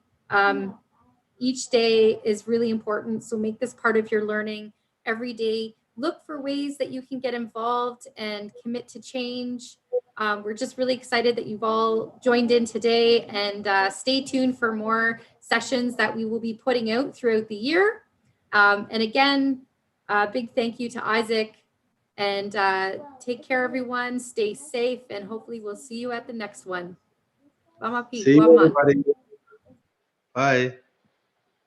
A: Each day is really important. So make this part of your learning every day. Look for ways that you can get involved and commit to change. We're just really excited that you've all joined in today, and stay tuned for more sessions that we will be putting out throughout the year. And again, big thank you to Isaac, and take care, everyone. Stay safe, and hopefully we'll see you at the next one.
B: See you, everybody. Bye.